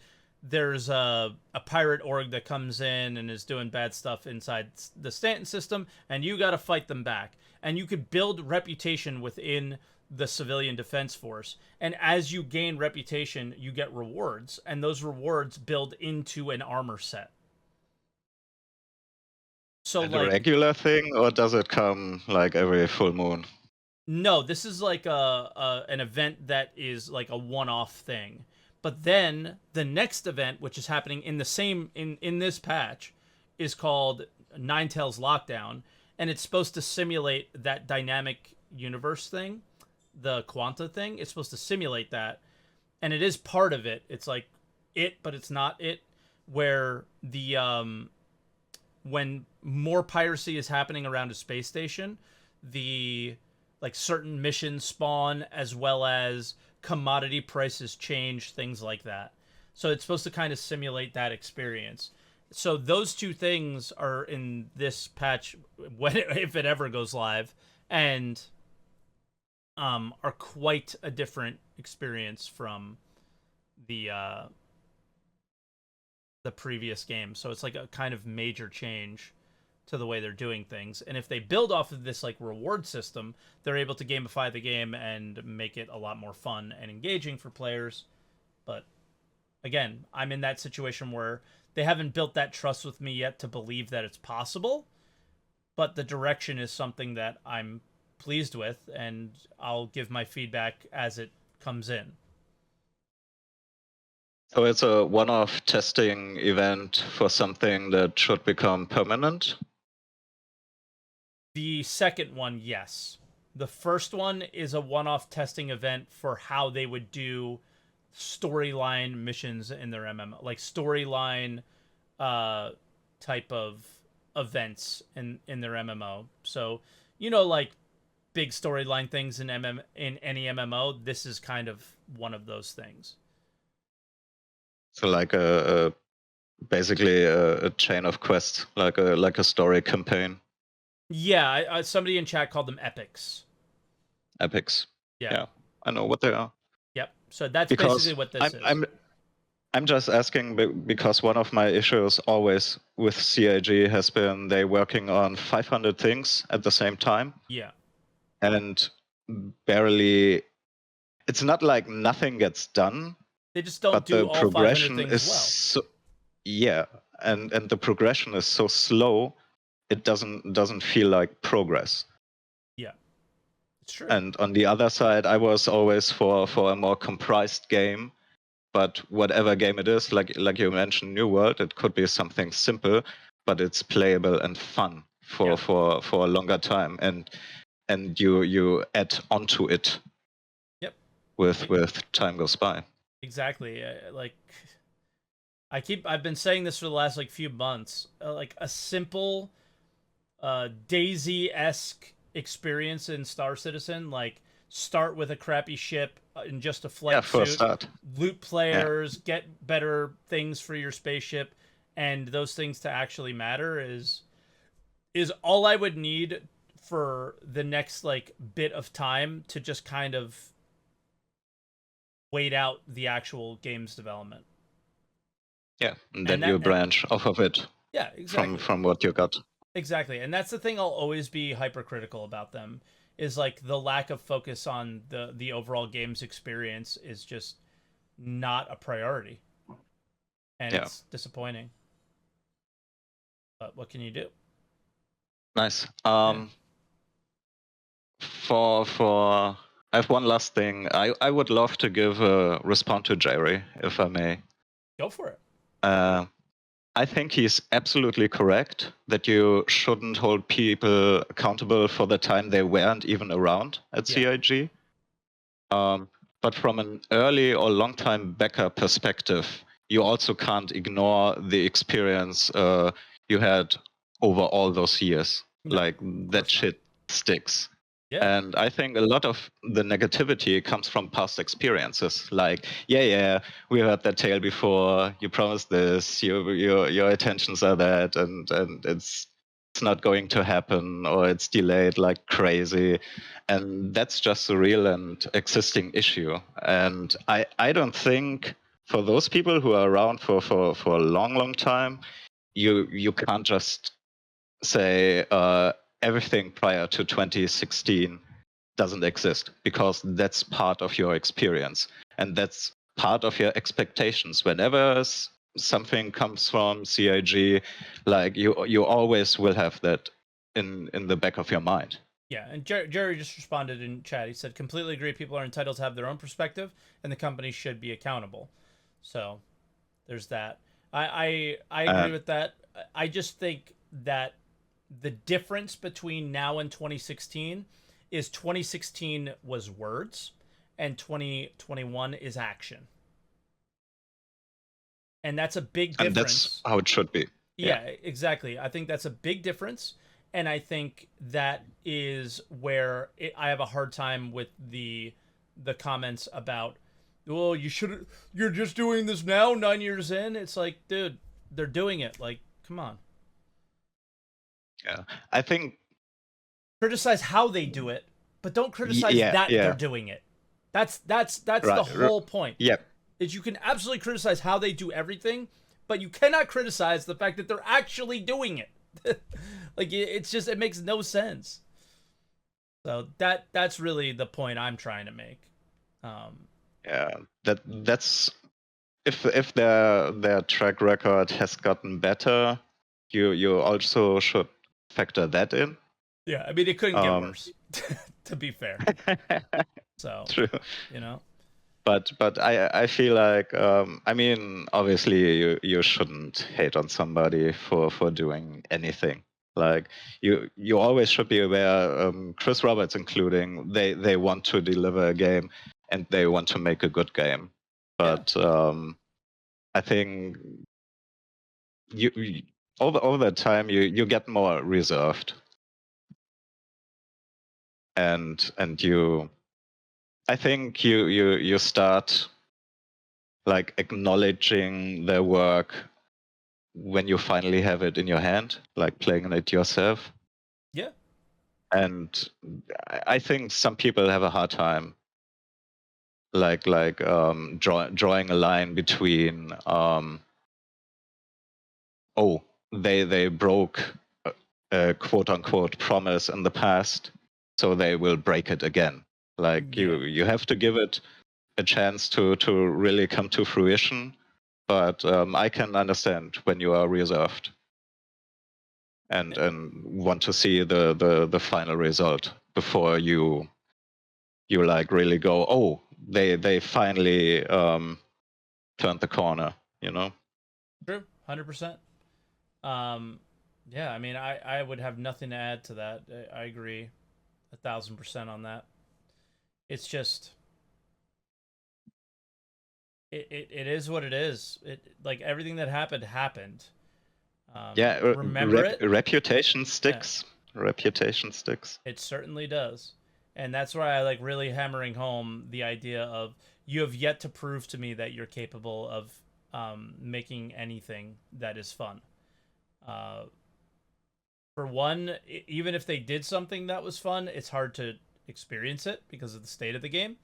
there's a pirate org that comes in and is doing bad stuff inside the Stanton system, and you got to fight them back. And you could build reputation within the Civilian Defense Force. And as you gain reputation, you get rewards, and those rewards build into an armor set. So and like a regular thing, or does it come like every full moon? No, this is like an event that is like a one-off thing. But then the next event, which is happening in the same in this patch, is called Ninetales Lockdown, and it's supposed to simulate that dynamic universe thing, the Quanta thing. It's supposed to simulate that, and it is part of it. It's like it, but it's not it. Where the when more piracy is happening around a space station, the like certain missions spawn, as well as commodity prices change, things like that. So it's supposed to kind of simulate that experience. So those two things are in this patch when if it ever goes live, and are quite a different experience from the previous game. So it's like a kind of major change to the way they're doing things. And if they build off of this like reward system, they're able to gamify the game and make it a lot more fun and engaging for players. But again, I'm in that situation where they haven't built that trust with me yet to believe that it's possible, but the direction is something that I'm pleased with, and I'll give my feedback as it comes in. So it's a one-off testing event for something that should become permanent? The second one, yes. The first one is a one-off testing event for how they would do storyline missions in their MMO, like storyline type of events in their MMO. So, you know, like big storyline things in in any MMO, this is kind of one of those things. So like basically a chain of quests, like a story campaign. Yeah, somebody in chat called them epics. Epics. Yeah, I know what they are. Yep. So that's Because basically what this is. I'm just asking because one of my issues always with CIG has been they working on 500 things at the same time. Yeah. And barely, it's not like nothing gets done. They just don't but do the all 500 progression things is well. Yeah, and the progression is so slow, it doesn't feel like progress. Yeah, it's true. And on the other side, I was always for a more comprised game. But whatever game it is, like you mentioned, New World, it could be something simple, but it's playable and fun for a longer time, and you add onto it. Yep. With time goes by. Exactly. Like I've been saying this for the last like few months. Like a simple Daisy-esque experience in Star Citizen, like start with a crappy ship in just a flight for a suit, start. loot players, get better things for your spaceship, and those things to actually matter is all I would need for the next like bit of time to just kind of wait out the actual game's development. Yeah, and then you branch off of it. Yeah, exactly. From what you got. Exactly, and that's the thing I'll always be hypercritical about them is like the lack of focus on the overall game's experience is just not a priority, and it's disappointing. But what can you do? Nice. For I have one last thing. I would love to give a response to Jerry, if I may. Go for it. I think he's absolutely correct that you shouldn't hold people accountable for the time they weren't even around at CIG. But from an early or long-time backer perspective, you also can't ignore the experience you had over all those years. No, like that shit sticks. Yeah. And I think a lot of the negativity comes from past experiences. Like, we heard that tale before. You promised this. Your intentions are that, and it's not going to happen, or it's delayed like crazy. And that's just a real and existing issue. And I don't think for those people who are around for a long time, you can't just say everything prior to 2016 doesn't exist, because that's part of your experience and that's part of your expectations. Whenever something comes from CIG, like you always will have that in the back of your mind. Yeah, and Jerry just responded in chat. He said, completely agree. People are entitled to have their own perspective, and the company should be accountable. So there's that. I agree with that. I just think that the difference between now and 2016 is 2016 was words and 2021 is action. And that's a big difference. And that's how it should be. Yeah, exactly. I think that's a big difference. And I think that is where I have a hard time with the comments about, well, you're just doing this now, 9 years in. It's like, dude, they're doing it. Like, come on. Yeah, I think criticize how they do it, but don't criticize that they're doing it. That's right, the whole point. Yep. Is you can absolutely criticize how they do everything, but you cannot criticize the fact that they're actually doing it. Like it's just, it makes no sense. So that's really the point I'm trying to make. That's if their track record has gotten better, you also should factor that in. Yeah, I mean it couldn't get worse, to be fair. So true, you know. But I feel like I mean, obviously you shouldn't hate on somebody for doing anything. Like you always should be aware, Chris Roberts including, they want to deliver a game and they want to make a good game. But I think you over that time you get more reserved. And you, I think you start like acknowledging their work when you finally have it in your hand, like playing it yourself. Yeah. And I think some people have a hard time drawing a line between they broke a quote unquote promise in the past, so they will break it again. Like you have to give it a chance to really come to fruition. But I can understand when you are reserved and want to see the final result before you like really go, oh, they finally turned the corner, you know? True, 100%. Yeah, I mean, I would have nothing to add to that. I agree 1,000% on that. It's just it is what it is. It like everything that happened. Remember it. Reputation Yeah, sticks. Reputation sticks. it certainly does, and that's why I like really hammering home the idea of you have yet to prove to me that you're capable of making anything that is fun. Uh, for one, even if they did something that was fun, it's hard to experience it because of the state of the game.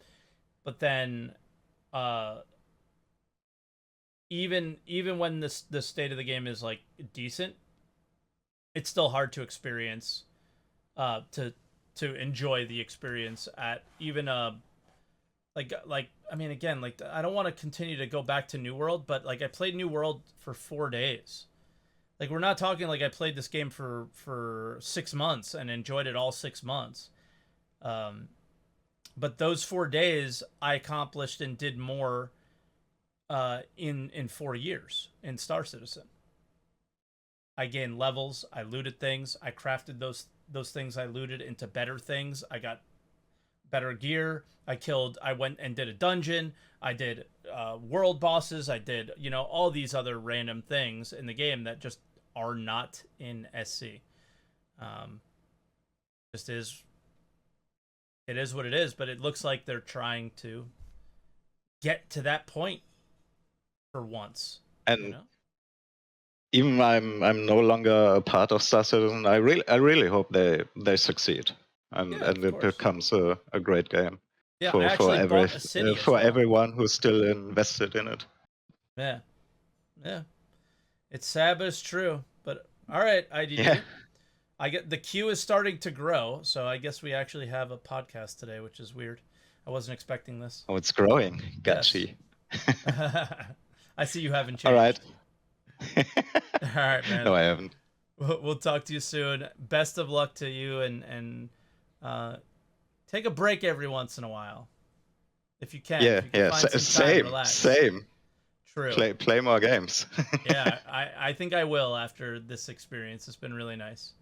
But then, uh, even when the state of the game is like decent, it's still hard to experience, to enjoy the experience at even a like I mean again like I don't want to continue to go back to New World, but like I played New World for 4 days. Like we're not talking like I played this game for 6 months and enjoyed it all 6 months. Um, but those 4 days I accomplished and did more in 4 years in Star Citizen. I gained levels, I looted things, I crafted those things I looted into better things. I got better gear. I went and did a dungeon. I did world bosses. I did, all these other random things in the game that just are not in SC. Um, just is, it is what it is, but it looks like they're trying to get to that point for once. And even I'm no longer a part of Star Citizen. I really hope they succeed and it becomes a great game. Yeah, I actually bought a city for everyone who's still invested in it. Yeah. It's sad, but it's true. But all right, IDD. Yeah. I get the queue is starting to grow, so I guess we actually have a podcast today, which is weird. I wasn't expecting this. Oh, it's growing. Gotcha. Yes. I see you haven't changed. All right. All right, man. No, I haven't. We'll talk to you soon. Best of luck to you, and take a break every once in a while, if you can. Yeah, if you can find some time, relax. Same. True. Play more games. Yeah, I think I will after this experience. It's been really nice.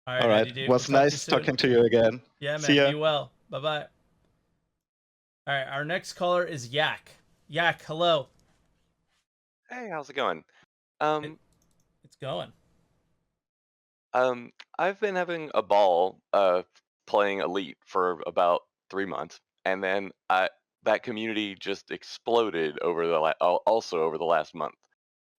All right. It was nice talking to you again. Yeah, man. See ya. Be well. Bye-bye. All right, our next caller is Yak. Yak, hello. Hey, how's it going? It's going. I've been having a ball playing Elite for about 3 months, and then that community just exploded over also over the last month.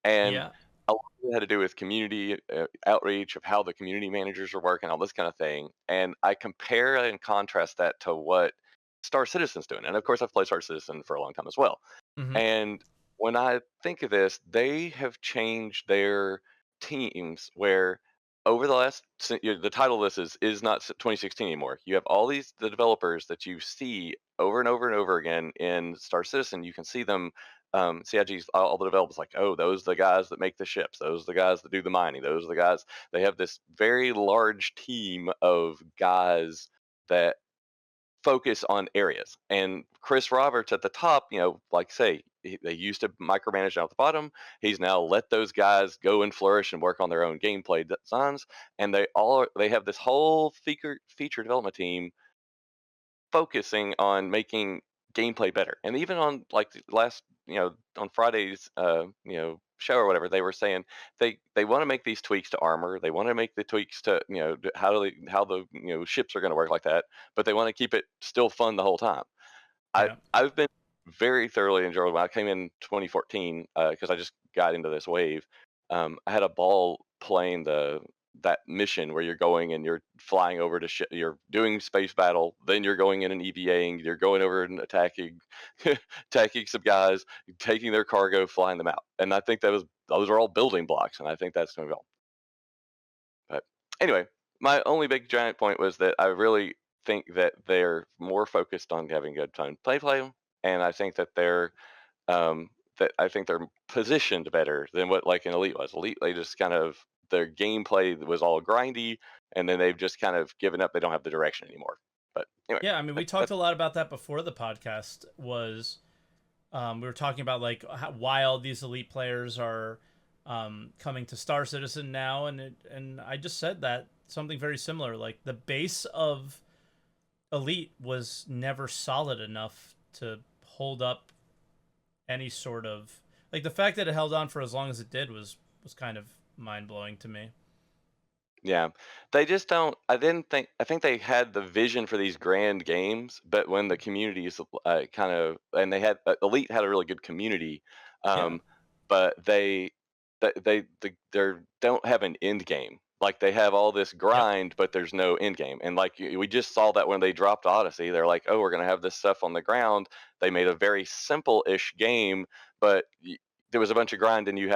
And Yeah. a lot of it had to do with community outreach, of how the community managers are working, all this kind of thing. And I compare and contrast that to what Star Citizen's doing. And of course, I've played Star Citizen for a long time as well. Mhm. And when I think of this, they have changed their teams where over the last, the title of this is not 2016 anymore. You have all the developers that you see over and over and over again in Star Citizen. You can see them, CIG's, all the developers, like, oh, those are the guys that make the ships. Those are the guys that do the mining. Those are the guys. They have this very large team of guys that focus on areas. And Chris Roberts at the top, like say, they used to micromanage down at the bottom. He's now let those guys go and flourish and work on their own gameplay designs. And they have this whole feature development team focusing on making gameplay better. And even on like the last, on Friday's, show or whatever, they were saying they want to make these tweaks to armor. They want to make the tweaks to, how the ships are going to work like that. But they want to keep it still fun the whole time. Yeah. I've been very thoroughly enjoyed when I came in 2014 because I just got into this wave. I had a ball playing the that mission where you're going and you're flying over to you're doing space battle, then you're going in and EVAing, you're going over and attacking attacking some guys, taking their cargo, flying them out. And I think those are all building blocks, and I think that's going to be all. But anyway, my only big giant point was that I really think that they're more focused on having good fun play, and I think that they're positioned better than what like an Elite was. Elite, they just kind of their gameplay was all grindy, and then they've just kind of given up. They don't have the direction anymore. But anyway, Yeah, I mean, we talked a lot about that before the podcast. We were talking about like why all these Elite players are coming to Star Citizen now, and I just said that something very similar. Like the base of Elite was never solid enough to hold up any sort of like the fact that it held on for as long as it did was kind of mind blowing to me. Yeah, they just don't. I didn't think. I think they had the vision for these grand games, but when the community is kind of, and they had Elite had a really good community, Yeah. but they don't have an end game. Like they have all this grind, but there's no end game. And like we just saw that when they dropped Odyssey, they're like, oh, we're gonna have this stuff on the ground. They made a very simple-ish game, but there was a bunch of grind and you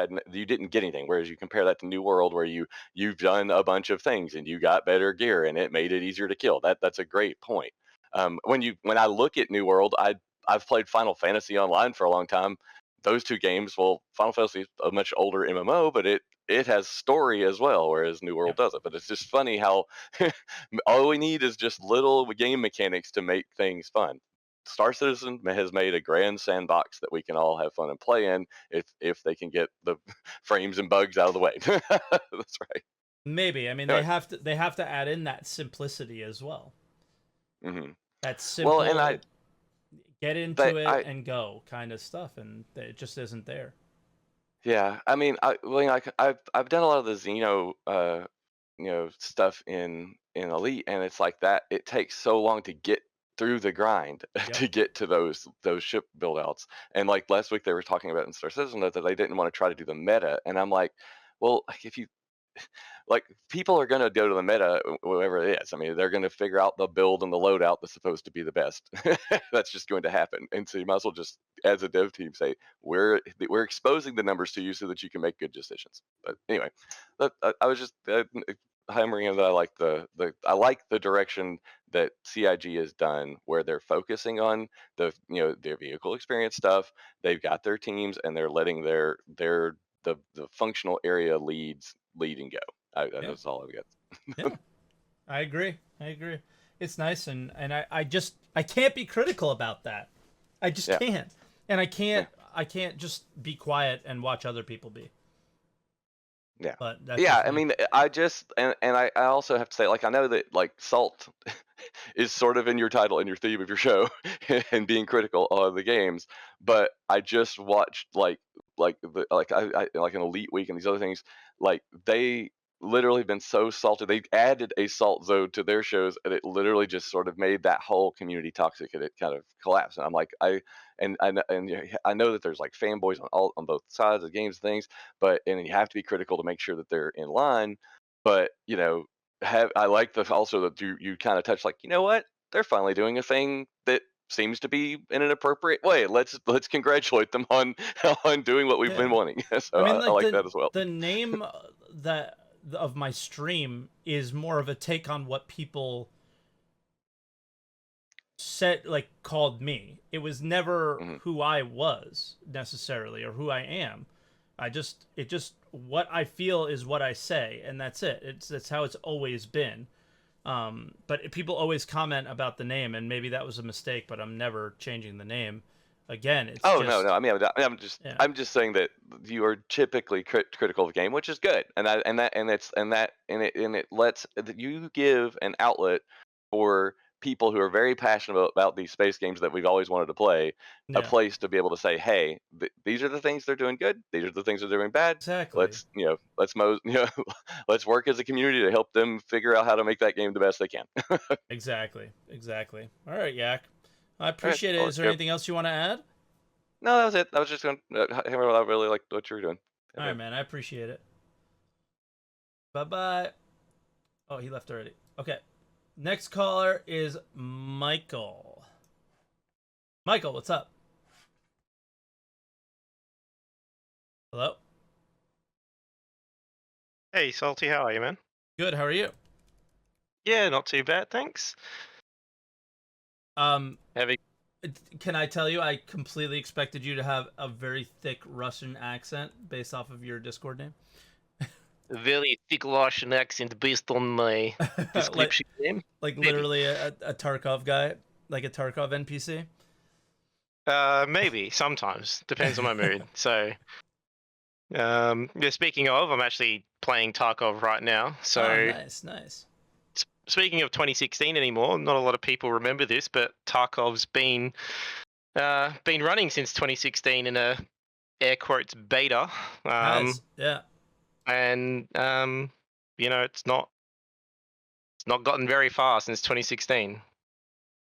didn't get anything. Whereas you compare that to New World, where you've done a bunch of things and you got better gear and it made it easier to kill. That's a great point. When I look at New World, I've played Final Fantasy Online for a long time. Those two games, well, Final Fantasy is a much older MMO, but it has story as well, whereas New World doesn't. But it's just funny how all we need is just little game mechanics to make things fun. Star Citizen has made a grand sandbox that we can all have fun and play in if they can get the frames and bugs out of the way. That's right. Maybe. I mean, Anyway. they have to add in that simplicity as well. Mm-hmm. That simple, Well, and get into it and go kind of stuff, and it just isn't there. Yeah, I mean, I've done a lot of the stuff in Elite, and it's like that. It takes so long to get through the grind to get to those ship build outs. And like last week, they were talking about in Star Citizen that they didn't want to try to do the meta, and I'm like, well, if you like people are going to go to the meta, whatever it is. I mean, they're going to figure out the build and the loadout that's supposed to be the best. That's just going to happen. And so you might as well just, as a dev team, say we're exposing the numbers to you so that you can make good decisions. But anyway, I was just hammering in that I like the direction that CIG has done, where they're focusing on their vehicle experience stuff. They've got their teams and they're letting the functional area lead and go. That's all I've got. Yeah, I agree. It's nice, and I can't be critical about that. I just can't, and I can't just be quiet and watch other people be. Yeah, but I mean, I just and I also have to say, like, I know that like Salt is sort of in your title and your theme of your show and being critical of the games, but I just watched like I like an Elite Week and these other things, like they literally been so salted. They added a salt zone to their shows, and it literally just sort of made that whole community toxic, and it kind of collapsed. And I'm like, I know that there's like fanboys on both sides of the games things, but and you have to be critical to make sure that they're in line. But I like also that you kind of touch, like, you know what, they're finally doing a thing that seems to be in an appropriate way. Let's congratulate them on doing what we've been wanting. So I mean, I like that as well. The name of my stream is more of a take on what people said, like called me. It was never who I was necessarily or who I am. What I feel is what I say, and that's it. That's how it's always been. But people always comment about the name, and maybe that was a mistake, but I'm never changing the name. Again, it's no. I mean, I'm just saying that you are typically critical of the game, which is good, and it lets you give an outlet for people who are very passionate about these space games that we've always wanted to play, a place to be able to say, hey, these are the things they're doing good, these are the things they're doing bad. Exactly. Let's work as a community to help them figure out how to make that game the best they can. Exactly. All right, Yak. I appreciate it. Is there anything else you want to add? No, that was it. I was just going to I really liked what you were doing. All right, man. I appreciate it. Bye-bye. Oh, he left already. Okay. Next caller is Michael. Michael, what's up? Hello? Hey, Salty, how are you, man? Good, how are you? Yeah, not too bad, thanks. Um, Having can I tell you, I completely expected you to have a very thick Russian accent based off of your Discord name. a very thick Russian accent based on my like, description name. like Maybe. literally a Tarkov guy, like a Tarkov NPC. Maybe, sometimes. Depends on my mood. So, yeah, speaking of, I'm actually playing Tarkov right now. So, Oh, nice. speaking of 2016 anymore, not a lot of people remember this, but Tarkov's been running since 2016 in a air quotes beta. Nice, yeah. And it's not gotten very far since 2016.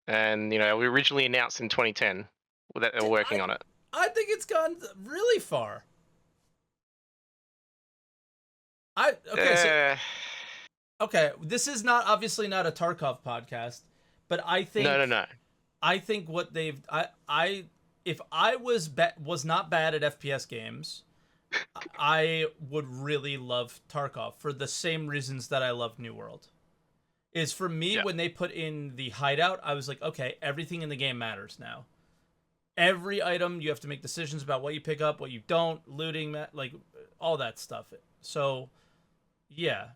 And we originally announced in 2010 that they were working on it. I think it's gone really far. Okay, this is not obviously not a Tarkov podcast, but I think No. I think what they've I if I was not bad at FPS games, I would really love Tarkov for the same reasons that I love New World. Is for me when they put in the hideout, I was like, okay, everything in the game matters now. Every item you have to make decisions about what you pick up, what you don't, looting, like all that stuff. So, yeah,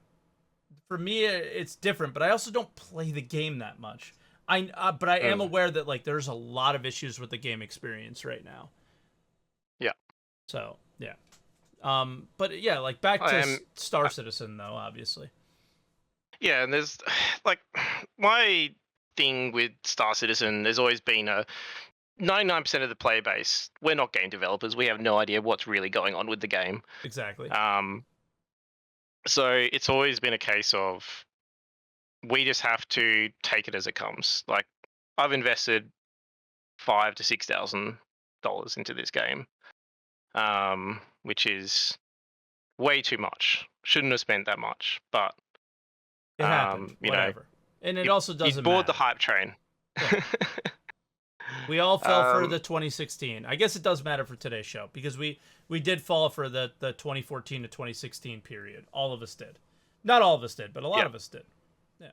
for me it's different, but I also don't play the game that much. But I am aware that like there's a lot of issues with the game experience right now. Yeah. So yeah, but yeah, like back to Star Citizen though, obviously. Yeah, and there's like my thing with Star Citizen. There's always been a 99% of the player base. We're not game developers. We have no idea what's really going on with the game. Exactly. So it's always been a case of we just have to take it as it comes. Like I've invested $5,000 to $6,000 into this game, which is way too much. Shouldn't have spent that much, but it happened. Whatever. And it also doesn't matter. You board the hype train. Yeah. We all fell for the 2016. I guess it does matter for today's show because we did fall for the 2014 to 2016 period. All of us did. Not all of us did, but a lot of us did. Yeah.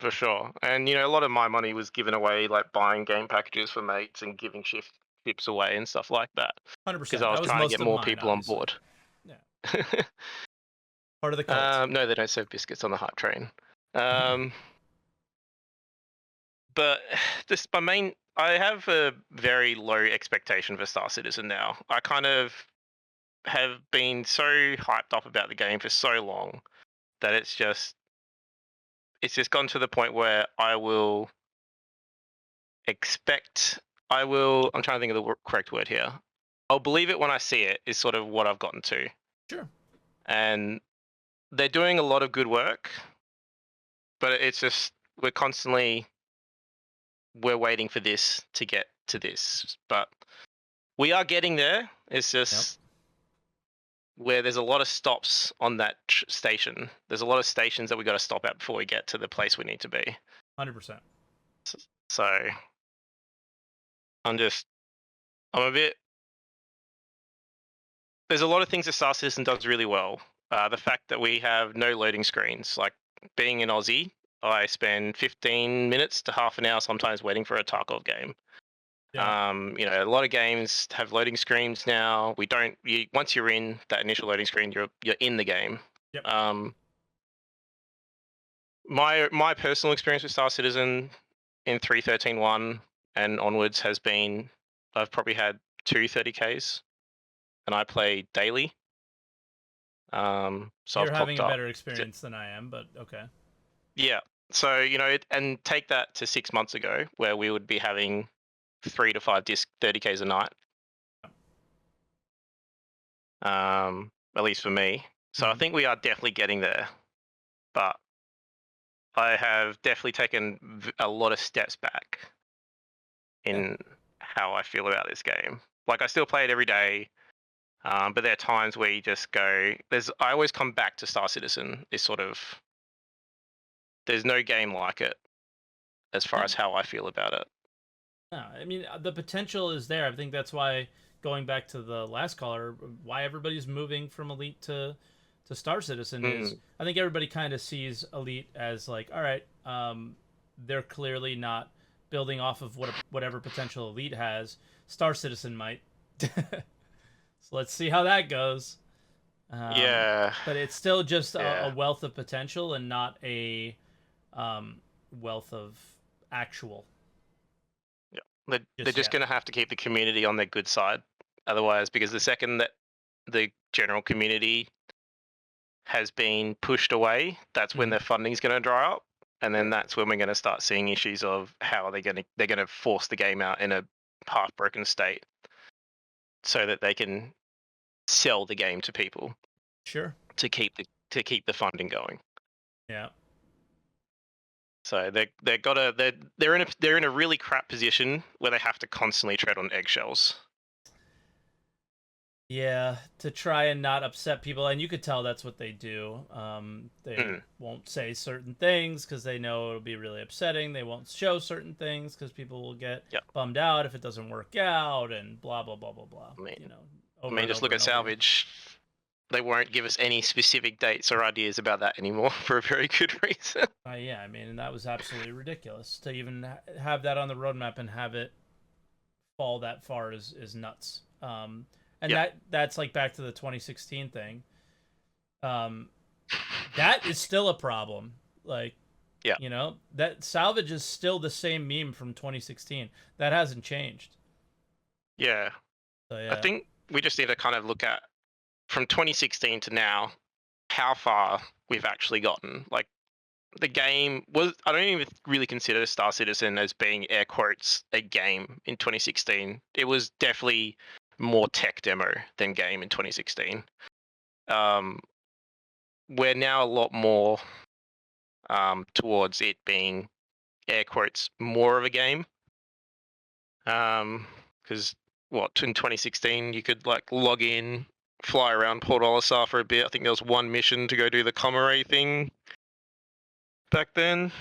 For sure. And a lot of my money was given away, like buying game packages for mates and giving ships away and stuff like that. 100%. Because I was trying to get more people on board. Yeah. Part of the cult. No, they don't serve biscuits on the hype train. But I have a very low expectation for Star Citizen now. I kind of have been so hyped up about the game for so long that it's just gotten to the point where I'm trying to think of the correct word here. I'll believe it when I see it is sort of what I've gotten to. Sure. And they're doing a lot of good work, but it's just we're waiting for this to get to this. But we are getting there. It's just where there's a lot of stops on that station. There's a lot of stations that we got to stop at before we get to the place we need to be. 100%. So I'm a bit. There's a lot of things that Star Citizen does really well. The fact that we have no loading screens, like being an Aussie, I spend 15 minutes to half an hour sometimes waiting for a Tarkov game. Yeah. A lot of games have loading screens now. We don't. Once you're in that initial loading screen, you're in the game. Yep. My personal experience with Star Citizen in 3.13.1 and onwards has been I've probably had 2 30Ks, and I play daily. So you're having a better experience than I am, but okay. Yeah. So and take that to 6 months ago, where we would be having 3 to 5 disc 30Ks a night. At least for me. So I think we are definitely getting there, but I have definitely taken a lot of steps back in how I feel about this game. Like I still play it every day, but there are times where you just go. I always come back to Star Citizen. Is sort of there's no game like it, as far Yeah. as how I feel about it. No, I mean the potential is there. I think that's why, going back to the last caller, why everybody's moving from Elite to Star Citizen is I think everybody kind of sees Elite as like, all right, they're clearly not building off of whatever potential Elite has. Star Citizen might. So let's see how that goes. Yeah. But it's still just Yeah. a wealth of potential and not a wealth of actual. They're just going to have to keep the community on their good side. Otherwise, because the second that the general community has been pushed away, that's when their funding's going to dry up. And then that's when we're going to start seeing issues of how they're going to force the game out in a half-broken state so that they can sell the game to people. Sure. To keep the funding going. Yeah. So they're in a really crap position where they have to constantly tread on eggshells. Yeah, to try and not upset people, and you could tell that's what they do. They won't say certain things because they know it'll be really upsetting. They won't show certain things because people will get bummed out if it doesn't work out, and blah blah blah blah blah. Just look at Salvage. They won't give us any specific dates or ideas about that anymore for a very good reason. Yeah, I mean, and that was absolutely ridiculous. To even have that on the roadmap and have it fall that far is nuts. And that's like back to the 2016 thing. That is still a problem. Like, that Salvage is still the same meme from 2016. That hasn't changed. Yeah. So, yeah. I think we just need to kind of look at from 2016 to now, how far we've actually gotten. Like, the game was, I don't even really consider Star Citizen as being, air quotes, a game in 2016. It was definitely more tech demo than game in 2016. We're now a lot more towards it being, air quotes, more of a game. Because in 2016 you could like log in, fly around Port Olisar for a bit. I think there was one mission to go do the Comare thing back then.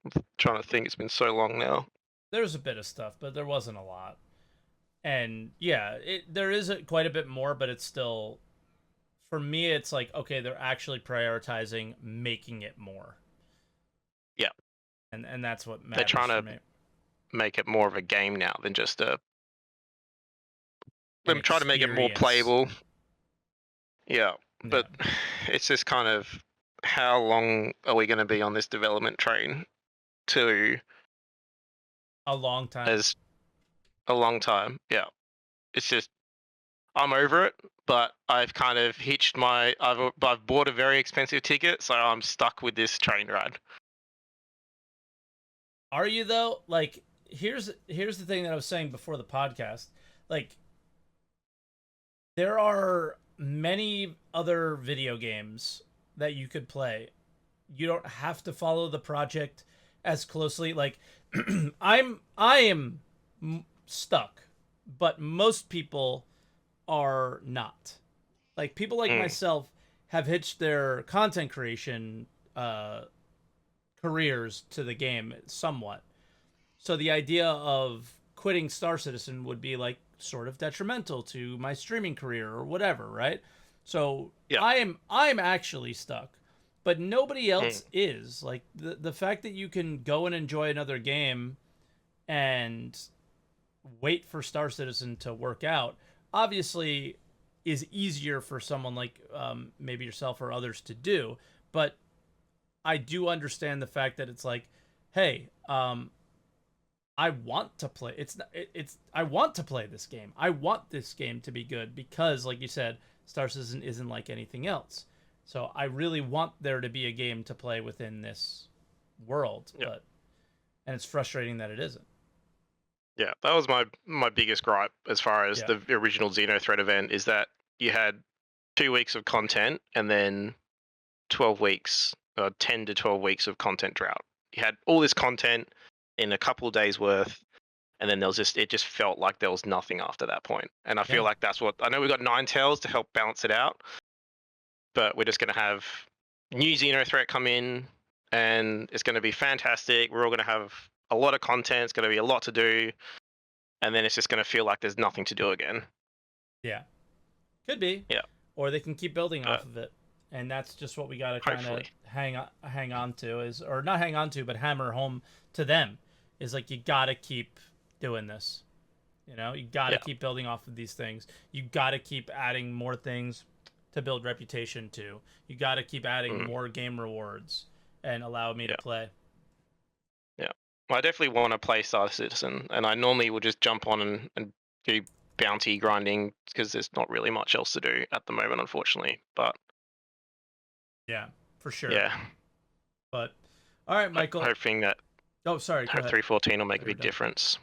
I'm trying to think, it's been so long now. There's a bit of stuff, but there wasn't a lot. And yeah, there is quite a bit more, but it's still, for me, it's like, okay, they're actually prioritizing making it more. Yeah. And that's what matters. They're trying to to make it more of a game now than just a... They're trying to make it more playable. Yeah, but it's just kind of, how long are we going to be on this development train? To a long time. As a long time, yeah. It's just, I'm over it, but I've kind of hitched I've bought a very expensive ticket, so I'm stuck with this train ride. Are you though? Like, here's the thing that I was saying before the podcast. Like, there are many other video games that you could play. You don't have to follow the project as closely. Like, I am stuck, but most people are not. Like, people like myself have hitched their content creation careers to the game somewhat. So the idea of quitting Star Citizen would be like sort of detrimental to my streaming career or whatever, right? So I'm actually stuck, but nobody else is. Like, the fact that you can go and enjoy another game and wait for Star Citizen to work out obviously is easier for someone like maybe yourself or others to do, but I do understand the fact that it's like, hey, I want to play. I want to play this game. I want this game to be good because, like you said, Star Citizen isn't like anything else. So I really want there to be a game to play within this world, and it's frustrating that it isn't. Yeah, that was my biggest gripe as far as the original Xenothreat event, is that you had 2 weeks of content and then 12 weeks, 10 to 12 weeks of content drought. You had all this content in a couple of days worth, and then it just felt like there was nothing after that point. And I feel like that's what, I know we've got Ninetales to help balance it out, but we're just going to have new Xenothreat come in, and it's going to be fantastic. We're all going to have a lot of content. It's going to be a lot to do, and then it's just going to feel like there's nothing to do again. Yeah, could be. Yeah. Or they can keep building off of it, and that's just what we got to kind of Hopefully. hang on to, is, or not hang on to, but hammer home to them, is like, you got to keep doing this. You know, you got to keep building off of these things. You got to keep adding more things to build reputation to. You got to keep adding more game rewards and allow me to play. Yeah. Well, I definitely want to play Star Citizen, and I normally will just jump on and do bounty grinding because there's not really much else to do at the moment, unfortunately. But yeah, for sure. Yeah. But all right, Michael. Hoping that Oh, sorry. hope 314 will make a big difference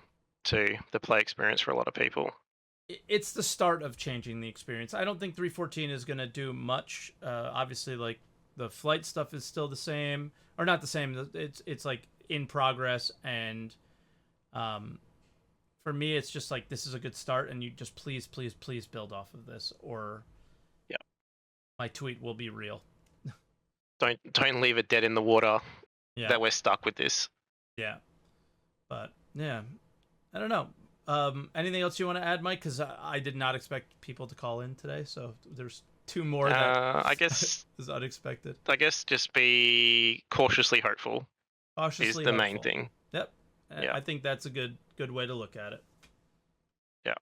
to the play experience for a lot of people. It's the start of changing the experience. I don't think 314 is going to do much. Obviously, like, the flight stuff is still the same, or not the same. It's like in progress, and for me, it's just like, this is a good start, and you just please build off of this, or my tweet will be real. Don't leave it dead in the water. Yeah. That we're stuck with this. Yeah. But yeah, I don't know. Anything else you want to add, Mike? Because I did not expect people to call in today, so there's two more that I guess is unexpected. I guess just be cautiously hopeful. Cautiously is the hopeful. Main thing. Yep. Yeah. I think that's a good way to look at it. Yeah.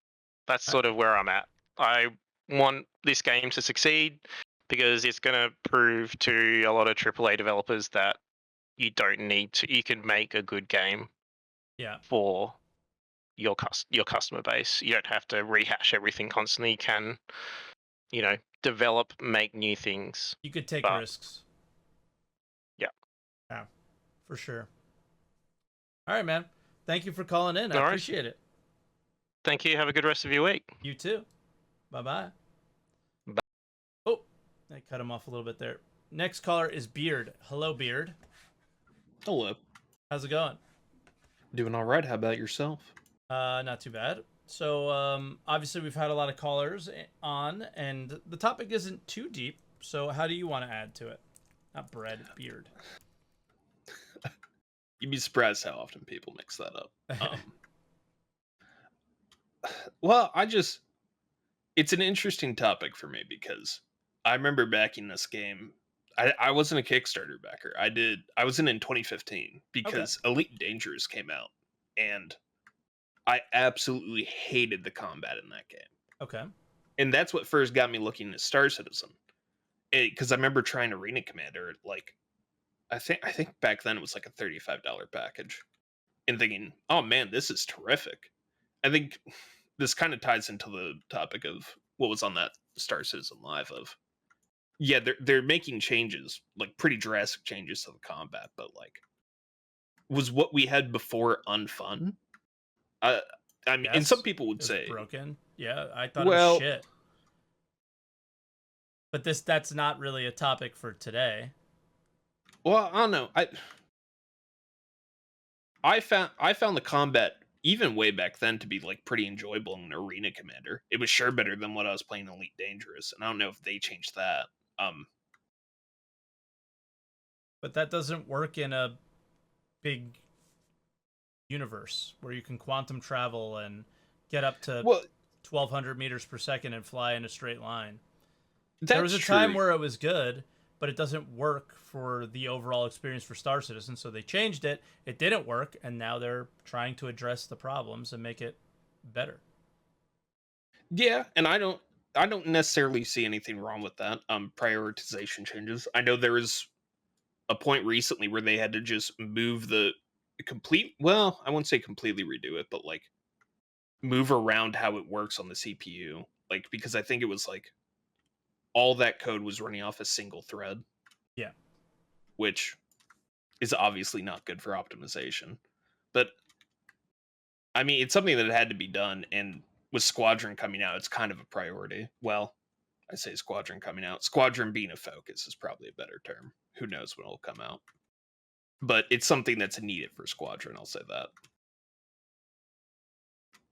That's sort of where I'm at. I want this game to succeed because it's going to prove to a lot of AAA developers that you don't need to. You can make a good game. Yeah. For your customer base, you don't have to rehash everything constantly. You can, develop, make new things. You could take risks. Yeah. Yeah, for sure. All right, man. Thank you for calling in. I appreciate it. Thank you. Have a good rest of your week. You too. Bye-bye. Bye. Oh, I cut him off a little bit there. Next caller is Beard. Hello, Beard. Hello. How's it going? Doing all right. How about yourself? Not too bad. So, obviously we've had a lot of callers on, and the topic isn't too deep. So how do you want to add to it? Not bread, Beard. You'd be surprised how often people mix that up. Well, it's an interesting topic for me because I remember backing this game. I wasn't a Kickstarter backer. I was in 2015 because Elite Dangerous came out, and I absolutely hated the combat in that game. Okay. And that's what first got me looking at Star Citizen. Because I remember trying Arena Commander, like, I think back then it was like a $35 package, and thinking, oh man, this is terrific. I think this kind of ties into the topic of what was on that Star Citizen Live of, yeah, they're making changes, like pretty drastic changes to the combat, but like, was what we had before unfun? I mean, Yes, and some people would it was say broken. Yeah, I thought it was shit. But that's not really a topic for today. Well, I don't know. I found the combat even way back then to be like pretty enjoyable in Arena Commander. It was sure better than what I was playing Elite Dangerous, and I don't know if they changed that. But that doesn't work in a big universe where you can quantum travel and get up to 1,200 meters per second and fly in a straight line. There was a time where it was good, but it doesn't work for the overall experience for Star Citizen, so they changed it. It didn't work, and now they're trying to address the problems and make it better. Yeah, and I don't necessarily see anything wrong with that. Prioritization changes. I know there was a point recently where they had to just move the I won't say completely redo it, but like move around how it works on the CPU. Like, because I think it was like all that code was running off a single thread. Yeah. Which is obviously not good for optimization. But I mean, it's something that had to be done, and with Squadron coming out, it's kind of a priority. Well, I say Squadron coming out. Squadron being a focus is probably a better term. Who knows when it'll come out. But it's something that's needed for Squadron, I'll say that.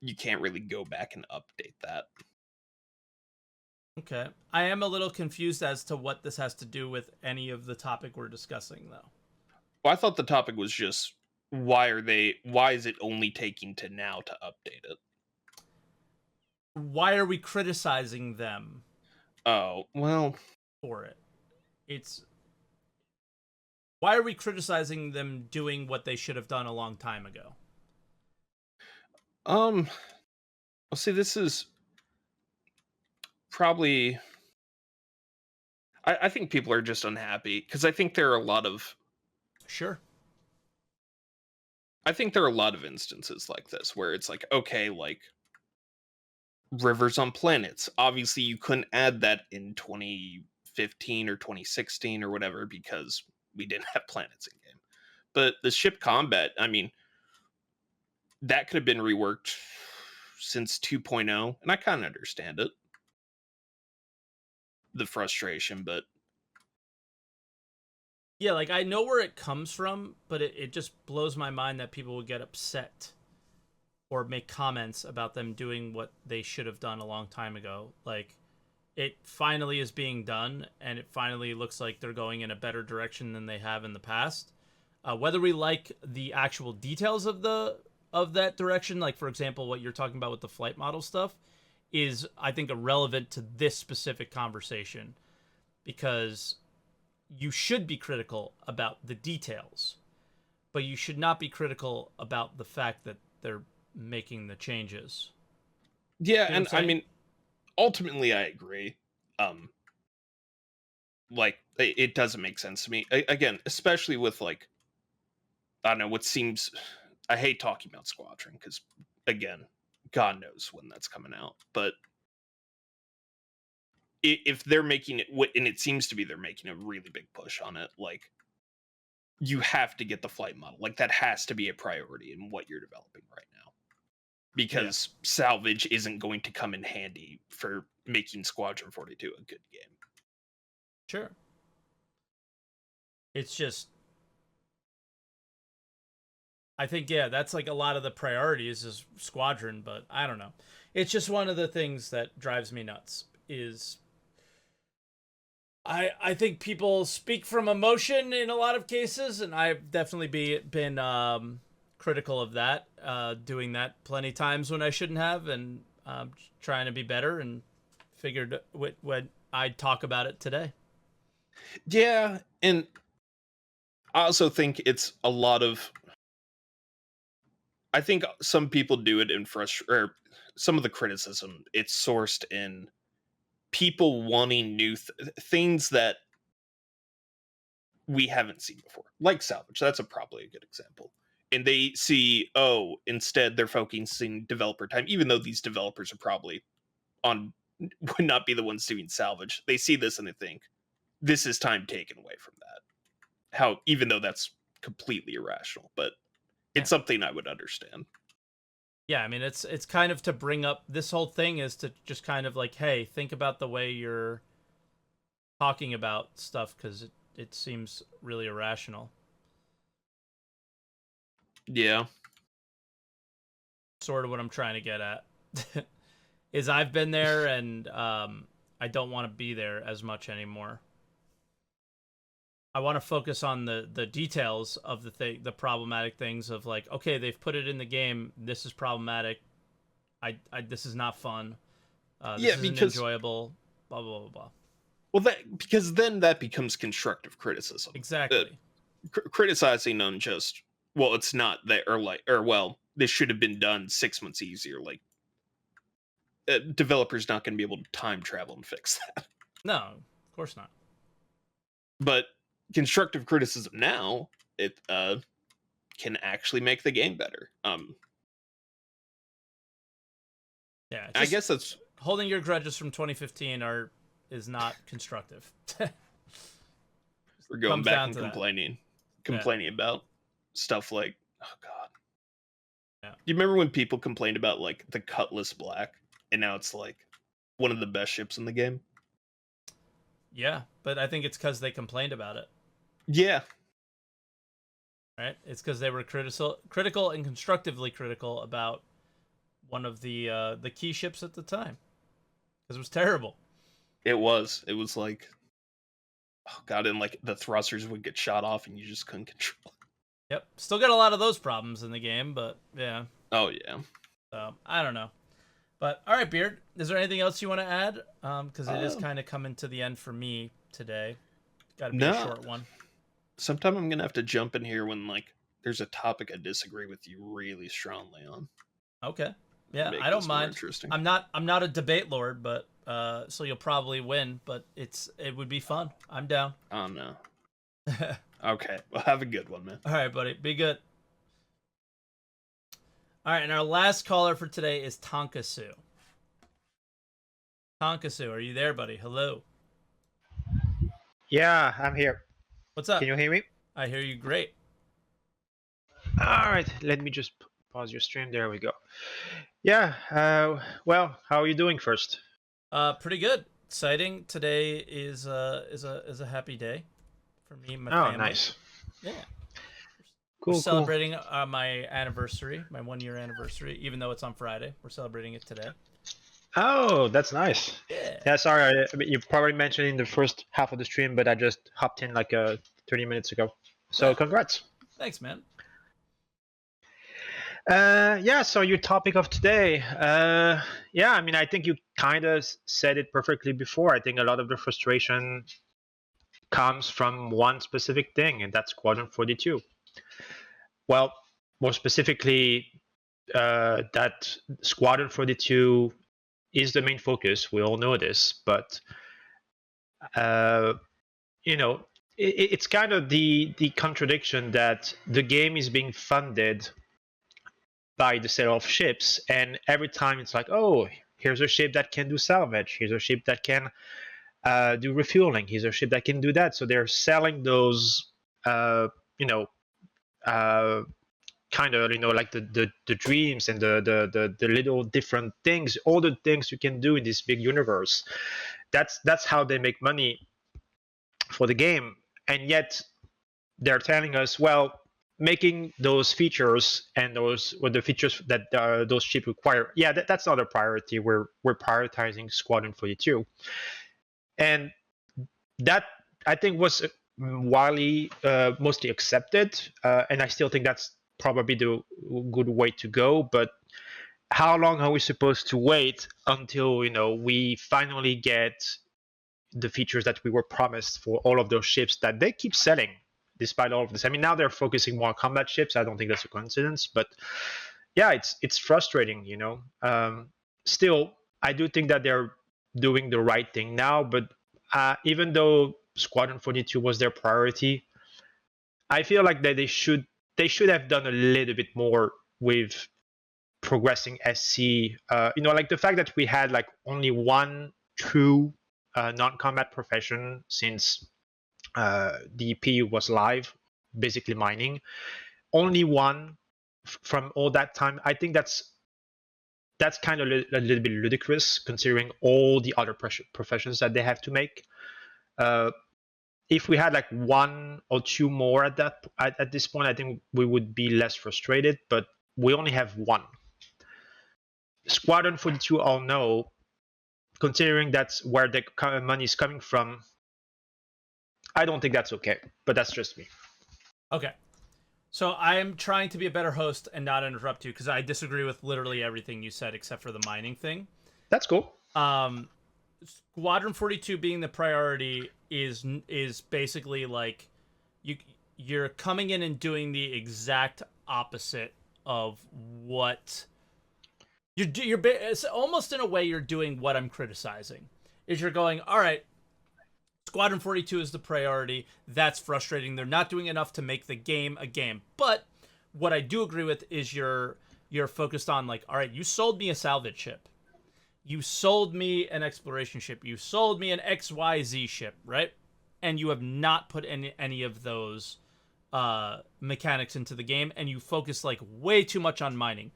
You can't really go back and update that. Okay. I am a little confused as to what this has to do with any of the topic we're discussing, though. Well, I thought the topic was just why is it only taking to now to update it? Why are we criticizing them Oh, well, for it? Why are we criticizing them doing what they should have done a long time ago? well, see, this is probably. I think people are just unhappy because I think there are a lot of. Sure. I think there are a lot of instances like this where it's like, okay, like rivers on planets. Obviously, you couldn't add that in 2015 or 2016 or whatever because we didn't have planets in game. But the ship combat, I mean, that could have been reworked since 2.0, and I kind of understand it. The frustration, but Yeah, like I know where it comes from, but it just blows my mind that people would get upset or make comments about them doing what they should have done a long time ago. Like, it finally is being done, and it finally looks like they're going in a better direction than they have in the past. Whether we like the actual details of that direction, like for example, what you're talking about with the flight model stuff, is I think irrelevant to this specific conversation, because you should be critical about the details, but you should not be critical about the fact that they're making the changes. yeah, You know and what I'm I saying? mean, ultimately, I agree. Like it doesn't make sense to me. Again, especially with like I don't know what seems. I hate talking about Squadron because again, God knows when that's coming out. But if they're making it, and it seems to be they're making a really big push on it, like you have to get the flight model. Like that has to be a priority in what you're developing right now. Because salvage isn't going to come in handy for making Squadron 42 a good game. Sure. It's just, I think, yeah, that's like a lot of the priorities is Squadron, but I don't know. It's just one of the things that drives me nuts is I think people speak from emotion in a lot of cases, and I've definitely been critical of that, doing that plenty times when I shouldn't have, and trying to be better, and figured when I'd talk about it today. Yeah, and I also think it's a lot of. I think some people do it in or some of the criticism it's sourced in people wanting new things that we haven't seen before, like salvage. That's probably a good example. And they see, oh, instead they're focusing developer time, even though these developers are probably on would not be the ones doing salvage. They see this and they think this is time taken away from that. How even though that's completely irrational, but it's something I would understand. Yeah, I mean it's kind of to bring up this whole thing is to just kind of like, hey, think about the way you're talking about stuff because it seems really irrational. Yeah. Sort of what I'm trying to get at. Is I've been there and I don't want to be there as much anymore. I want to focus on the details of the problematic things of like, okay, they've put it in the game. This is problematic. I this is not fun. This isn't enjoyable. Blah blah blah blah. Well, because then that becomes constructive criticism. Exactly. Criticizing on just it's not there or well, this should have been done 6 months easier. Like developers not going to be able to time travel and fix that. No, of course not. But constructive criticism now it can actually make the game better. Yeah, I guess that's holding your grudges from 2015 is not constructive. we're going back and complaining about stuff like, oh god. Yeah. Do you remember when people complained about like the Cutlass Black, and now it's like one of the best ships in the game? Yeah, but I think it's because they complained about it. Yeah. Right? It's because they were critical and constructively critical about one of the key ships at the time. Because it was terrible. It was like, oh god, and like the thrusters would get shot off and you just couldn't control it. Yep. Still got a lot of those problems in the game, but yeah. Oh yeah. So I don't know. But all right, Beard. Is there anything else you want to add? Because it is kind of coming to the end for me today. Got to be a No. short one. Sometime I'm gonna have to jump in here when like there's a topic I disagree with you really strongly on. Okay. Yeah, Make I don't this more mind. interesting. I'm not a debate lord, but so you'll probably win, but it would be fun. I'm down. Oh no. Okay. Well, have a good one, man. All right, buddy. Be good. All right, and our last caller for today is Tonkasu. Tonkasu, are you there, buddy? Hello. Yeah, I'm here. What's up? Can you hear me? I hear you great. All right, let me just pause your stream. There we go. Yeah, well, how are you doing first? Pretty good. Exciting. Today is a happy day for me and my family. Oh, nice. Yeah. Cool, We're celebrating my anniversary, my 1-year anniversary, even though it's on Friday. We're celebrating it today. Oh, that's nice. Yeah. Yeah, sorry, you probably mentioned in the first half of the stream, but I just hopped in like 30 minutes ago. So congrats. Thanks, man. Yeah, so your topic of today. Yeah, I mean, I think you kind of said it perfectly before. I think a lot of the frustration comes from one specific thing, and that's Quadrant 42. Well, more specifically, that Squadron 42 is the main focus. We all know this, but it's kind of the contradiction that the game is being funded by the sale of ships, and every time it's like, oh, here's a ship that can do salvage. Here's a ship that can do refueling. Here's a ship that can do that. So they're selling those, kind of like the dreams and the little different things, all the things you can do in this big universe. That's how they make money for the game. And yet they're telling us, well, making those features and the features that those ships require, yeah, that's not a priority. We're prioritizing Squadron 42, and that I think was widely mostly accepted, and I still think that's probably the good way to go. But how long are we supposed to wait until we finally get the features that we were promised for all of those ships that they keep selling despite all of this? I mean, now they're focusing more on combat ships. I don't think that's a coincidence, but yeah, it's frustrating. Still, I do think that they're doing the right thing now, but even though Squadron 42 was their priority, I feel like that they should have done a little bit more with progressing SC. Like the fact that we had like only one true non-combat profession since the EP was live, basically mining. Only one from all that time. I think that's kind of a little bit ludicrous considering all the other professions that they have to make. If we had like one or two more at this point, I think we would be less frustrated, but we only have one. Squadron 42, I'll know, considering that's where the money is coming from, I don't think that's okay, but that's just me. Okay. So I am trying to be a better host and not interrupt you because I disagree with literally everything you said except for the mining thing. That's cool. Squadron 42 being the priority is basically like you're coming in and doing the exact opposite of what you're it's almost in a way you're doing what I'm criticizing. Is you're going, all right, Squadron 42 is the priority. That's frustrating. They're not doing enough to make the game a game. But what I do agree with is you're focused on like, all right, you sold me a salvage ship. You sold me an exploration ship. You sold me an XYZ ship, right? And you have not put any of those mechanics into the game, and you focus like way too much on mining.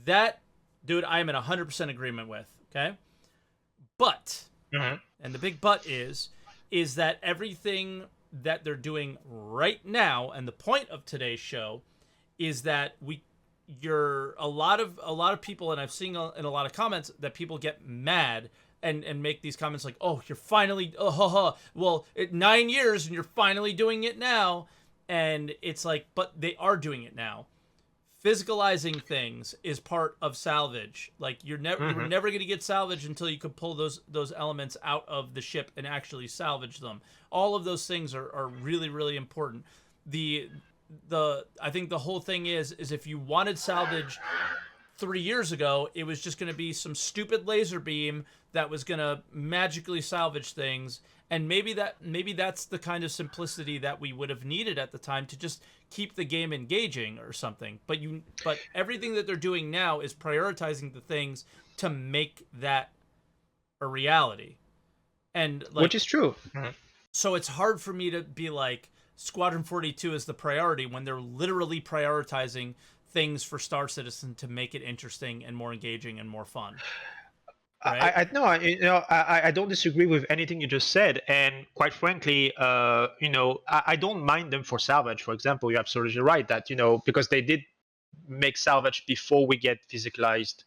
That, dude, I am in 100% agreement with, okay? But, and the big but is that everything that they're doing right now, and the point of today's show, is that a lot of people, and I've seen in a lot of comments that people get mad and make these comments like, oh, you're finally, well, 9 years and you're finally doing it now. And it's like, but they are doing it now. Physicalizing things is part of salvage. Like you were never going to get salvage until you could pull those elements out of the ship and actually salvage them. All of those things are really, really important. I think the whole thing is if you wanted salvage 3 years ago, it was just going to be some stupid laser beam that was going to magically salvage things. And maybe that's the kind of simplicity that we would have needed at the time to just keep the game engaging or something. But everything that they're doing now is prioritizing the things to make that a reality. And like, which is true. So it's hard for me to be like Squadron 42 is the priority when they're literally prioritizing things for Star Citizen to make it interesting and more engaging and more fun. Right? I don't disagree with anything you just said, and quite frankly, I don't mind them for salvage. For example, you're absolutely right that because they did make salvage before we get physicalized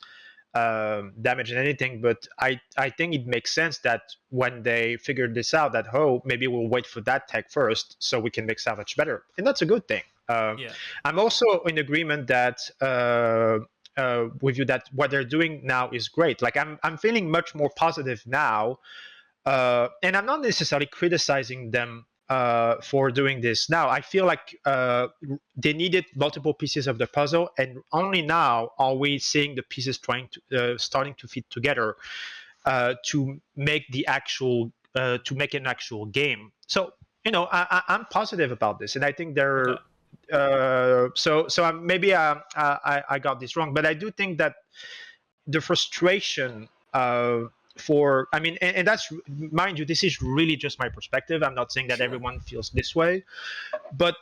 damage and anything, but I think it makes sense that when they figured this out, that maybe we'll wait for that tech first so we can make salvage better, and that's a good thing. I'm also in agreement that with you that what they're doing now is great. Like I'm feeling much more positive now, and I'm not necessarily criticizing them for doing this now. I feel like they needed multiple pieces of the puzzle, and only now are we seeing the pieces starting to fit together to make an actual game. So I'm positive about this, and I think they're. So maybe I got this wrong, but I do think that the frustration and that's, mind you, this is really just my perspective. I'm not saying that everyone feels this way, but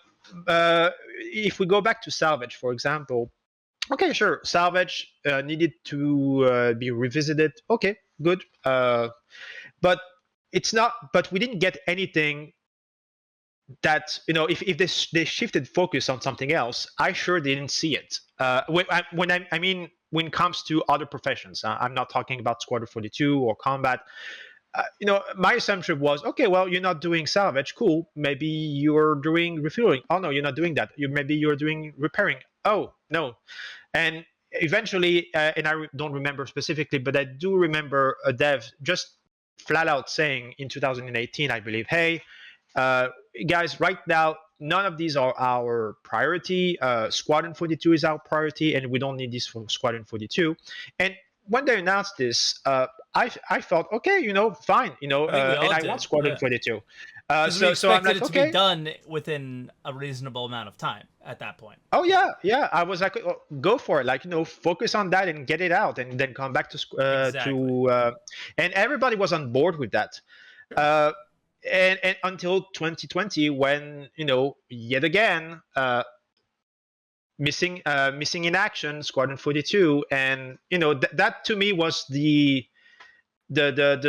if we go back to salvage, for example, okay, sure, salvage needed to be revisited. Okay, good, but it's not. But we didn't get anything that if they shifted focus on something else, I sure didn't see it. When it comes to other professions, I'm not talking about Squadron 42 or combat. My assumption was, okay, well, you're not doing salvage, cool. Maybe you're doing refueling. Oh no, you're not doing that. Maybe you're doing repairing. Oh no, and eventually, and I don't remember specifically, but I do remember a dev just flat out saying in 2018, I believe, hey. Guys, right now, none of these are our priority. Squadron 42 is our priority, and we don't need this for Squadron 42. And when they announced this, I felt, okay, fine, and I want Squadron 42. So we expected I'm like, it to be done within a reasonable amount of time at that point. Oh yeah. I was like, go for it. Like, focus on that and get it out, and then come back to and everybody was on board with that. And until 2020, when yet again missing in action Squadron 42, and that to me was the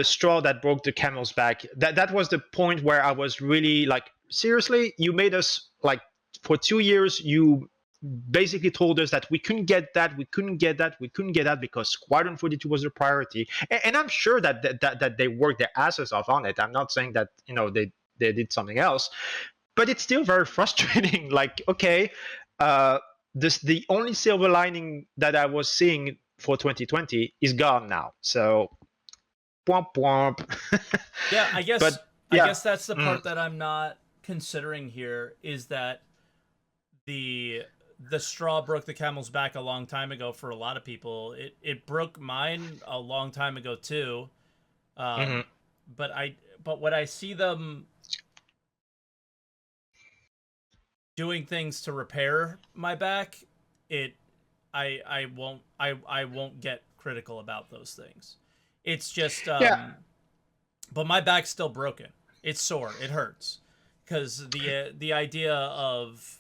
straw that broke the camel's back. That was the point where I was really like, seriously, you made us, like, for 2 years you basically told us that we couldn't get that because Squadron 42 was a priority, and I'm sure that they worked their asses off on it. I'm not saying that they did something else, but it's still very frustrating. Like, okay, the only silver lining that I was seeing for 2020 is gone now. So, womp womp. Yeah, I guess. But, yeah. I guess that's the part that I'm not considering here, is that the straw broke the camel's back a long time ago for a lot of people. It broke mine a long time ago too. But when I see them doing things to repair my back, I won't get critical about those things. It's just but my back's still broken. It's sore. It hurts because the idea of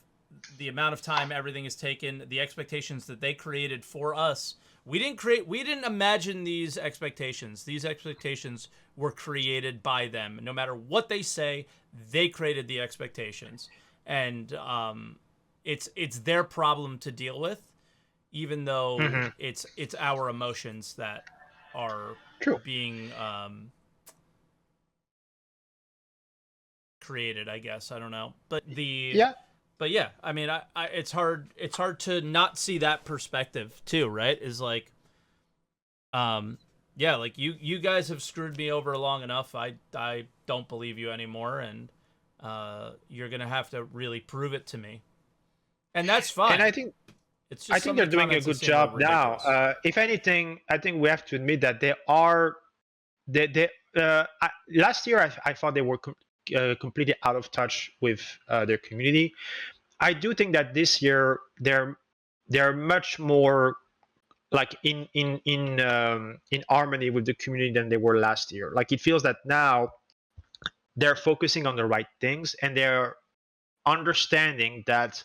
the amount of time everything has taken, the expectations that they created for us. We didn't imagine these expectations. These expectations were created by them. No matter what they say, they created the expectations. And it's their problem to deal with, even though it's our emotions that are being created, I guess. I don't know. But But yeah, I mean, it's hard to not see that perspective too, right? Is like, yeah, like you guys have screwed me over long enough. I don't believe you anymore, and you're gonna have to really prove it to me, and that's fine. And I think it's just they're doing a good job now. If anything, I think we have to admit that last year I thought they were completely out of touch with their community. I do think that this year they're much more like in harmony with the community than they were last year. Like it feels that now they're focusing on the right things, and they're understanding that,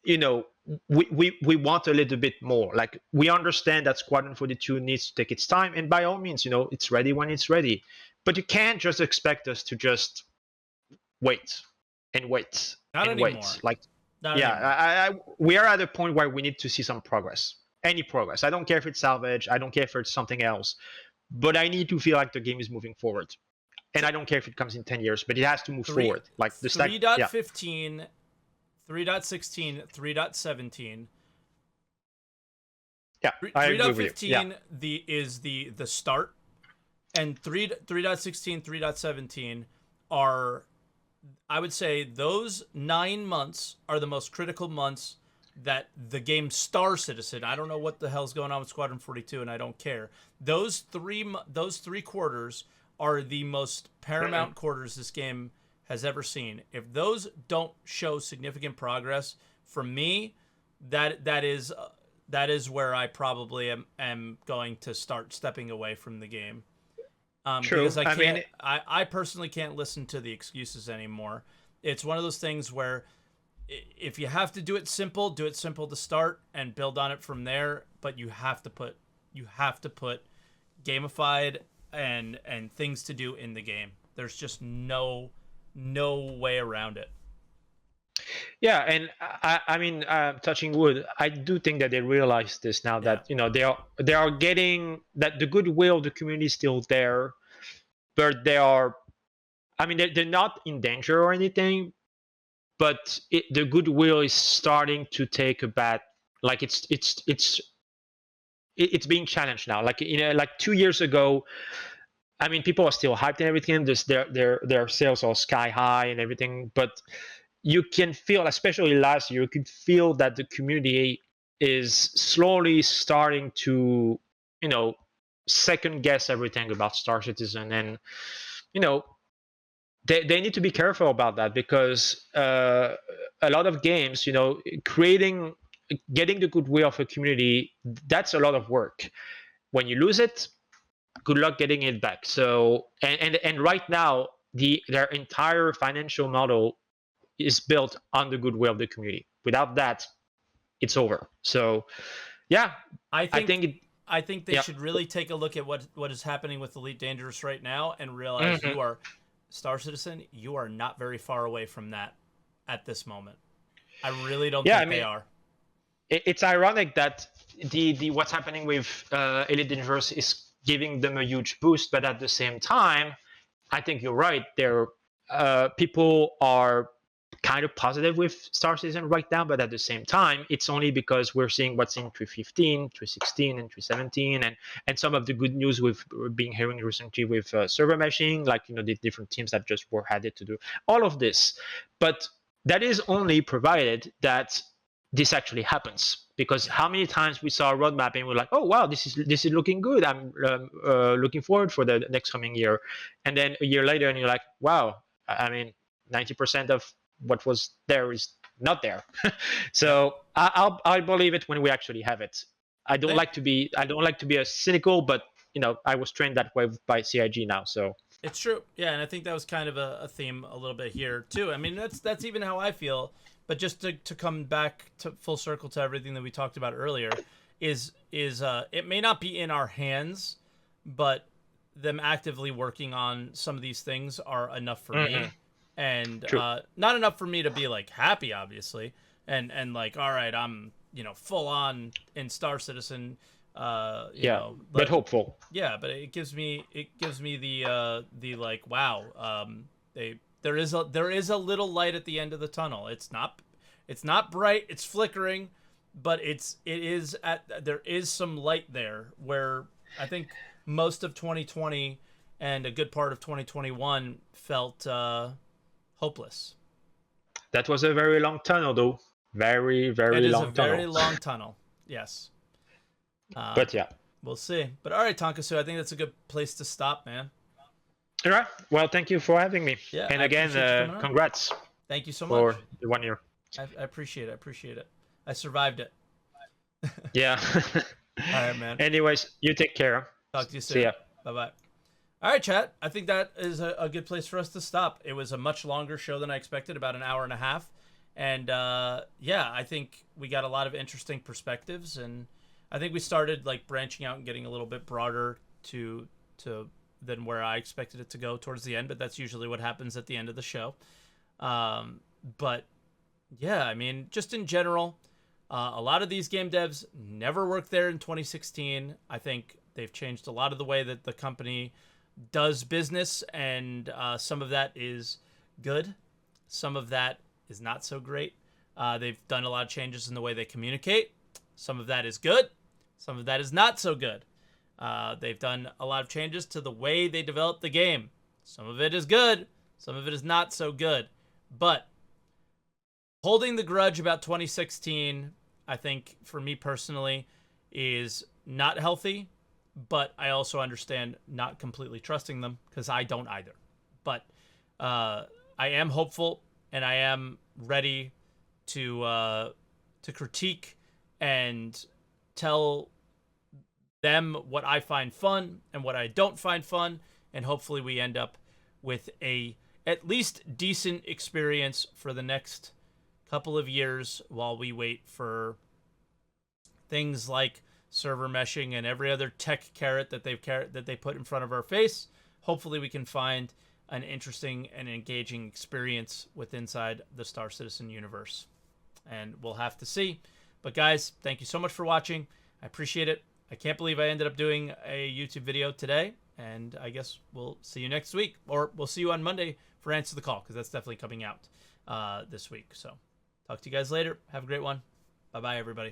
you know, we want a little bit more. Like we understand that Squadron 42 needs to take its time, and by all means, you know, it's ready when it's ready. But you can't just expect us to just wait and wait Not and anymore. wait. Like, Not yeah, anymore. we are at a point where we need to see some progress. Any progress. I don't care if it's salvage. I don't care if it's something else. But I need to feel like the game is moving forward. And I don't care if it comes in 10 years, but it has to move forward. Like the 3.15, 3.16, 3.17. Yeah, I agree with you. 3.15 is the start, and 3.16, 3.17 are, I would say, those 9 months are the most critical months that the game Star Citizen. I don't know what the hell's going on with Squadron 42, and I don't care. Those three quarters are the most paramount quarters this game has ever seen. If those don't show significant progress, for me, that is where I probably am going to start stepping away from the game. True. Because I personally can't listen to the excuses anymore. It's one of those things where if you have to do it simple to start and build on it from there. But you have to put gamified and things to do in the game. There's just no way around it. Yeah, and I mean, touching wood, I do think that they realize this now, that you know they are getting that the goodwill of the community is still there, but they are, I mean, they're not in danger or anything, but the goodwill is starting to take a bad, like it's being challenged now. Like, you know, like 2 years ago, I mean, people are still hyped and everything. Their sales are sky high and everything, but you can feel, especially last year, you could feel that the community is slowly starting to, you know, second guess everything about Star Citizen, and you know, they need to be careful about that, because a lot of games, you know, getting the goodwill of a community, that's a lot of work. When you lose it, good luck getting it back. So and right now, their entire financial model is built on the goodwill of the community. Without that, it's over. So yeah, I think they should really take a look at what is happening with Elite Dangerous right now and realize you are Star Citizen. You are not very far away from that at this moment. I really don't think they are. It's ironic that the what's happening with Elite Dangerous is giving them a huge boost, but at the same time, I think you're right. People are kind of positive with Star Citizen right now, but at the same time, it's only because we're seeing what's in 315, 316, and 317, and some of the good news we've been hearing recently with server meshing, like, you know, the different teams that just were added to do all of this. But that is only provided that this actually happens, because how many times we saw a roadmap and we're like, oh wow, this is looking good, I'm looking forward for the next coming year, and then a year later and you're like, wow, I mean, 90% of what was there is not there. So I'll believe it when we actually have it. I don't like to be a cynical, but you know, I was trained that way by CIG now, so it's true. Yeah, and I think that was kind of a theme a little bit here too. I mean, that's even how I feel. But just to come back to full circle to everything that we talked about earlier, is it may not be in our hands, but them actively working on some of these things are enough for me, and not enough for me to be like happy, obviously, and like, all right, I'm, you know, full on in Star Citizen, you know, but hopeful. Yeah, but it gives me the like, wow, there is a little light at the end of the tunnel. It's not bright. It's flickering, but there is some light there where I think most of 2020 and a good part of 2021 felt hopeless. That was a very long tunnel, though. Very, very long tunnel. It is a very long tunnel. Yes. But yeah. We'll see. But all right, Tonkasu, I think that's a good place to stop, man. All right. Well, thank you for having me. Yeah, and I again, appreciate you coming on. congrats Thank you so for much. the 1 year. I appreciate it. I survived it. Yeah. All right, man. Anyways, you take care. Talk to you soon. See ya. Bye-bye. All right, chat. I think that is a good place for us to stop. It was a much longer show than I expected, about an hour and a half. And yeah, I think we got a lot of interesting perspectives, and I think we started like branching out and getting a little bit broader to than where I expected it to go towards the end, but that's usually what happens at the end of the show. But yeah, I mean, just in general, a lot of these game devs never worked there in 2016. I think they've changed a lot of the way that the company does business, and some of that is good. Some of that is not so great. They've done a lot of changes in the way they communicate. Some of that is good. Some of that is not so good. They've done a lot of changes to the way they develop the game. Some of it is good. Some of it is not so good. But holding the grudge about 2016, I think, for me personally, is not healthy. But I also understand not completely trusting them, because I don't either. But I am hopeful, and I am ready to critique and tell them what I find fun and what I don't find fun, and hopefully we end up with a at least decent experience for the next couple of years while we wait for things like server meshing and every other tech carrot that they put in front of our face. Hopefully we can find an interesting and engaging experience with inside the Star Citizen universe, and we'll have to see. But guys, thank you so much for watching. I appreciate it. I can't believe I ended up doing a YouTube video today, and I guess we'll see you next week, or we'll see you on Monday for Answer the Call, because that's definitely coming out this week. So talk to you guys later. Have a great one. Bye-bye, everybody.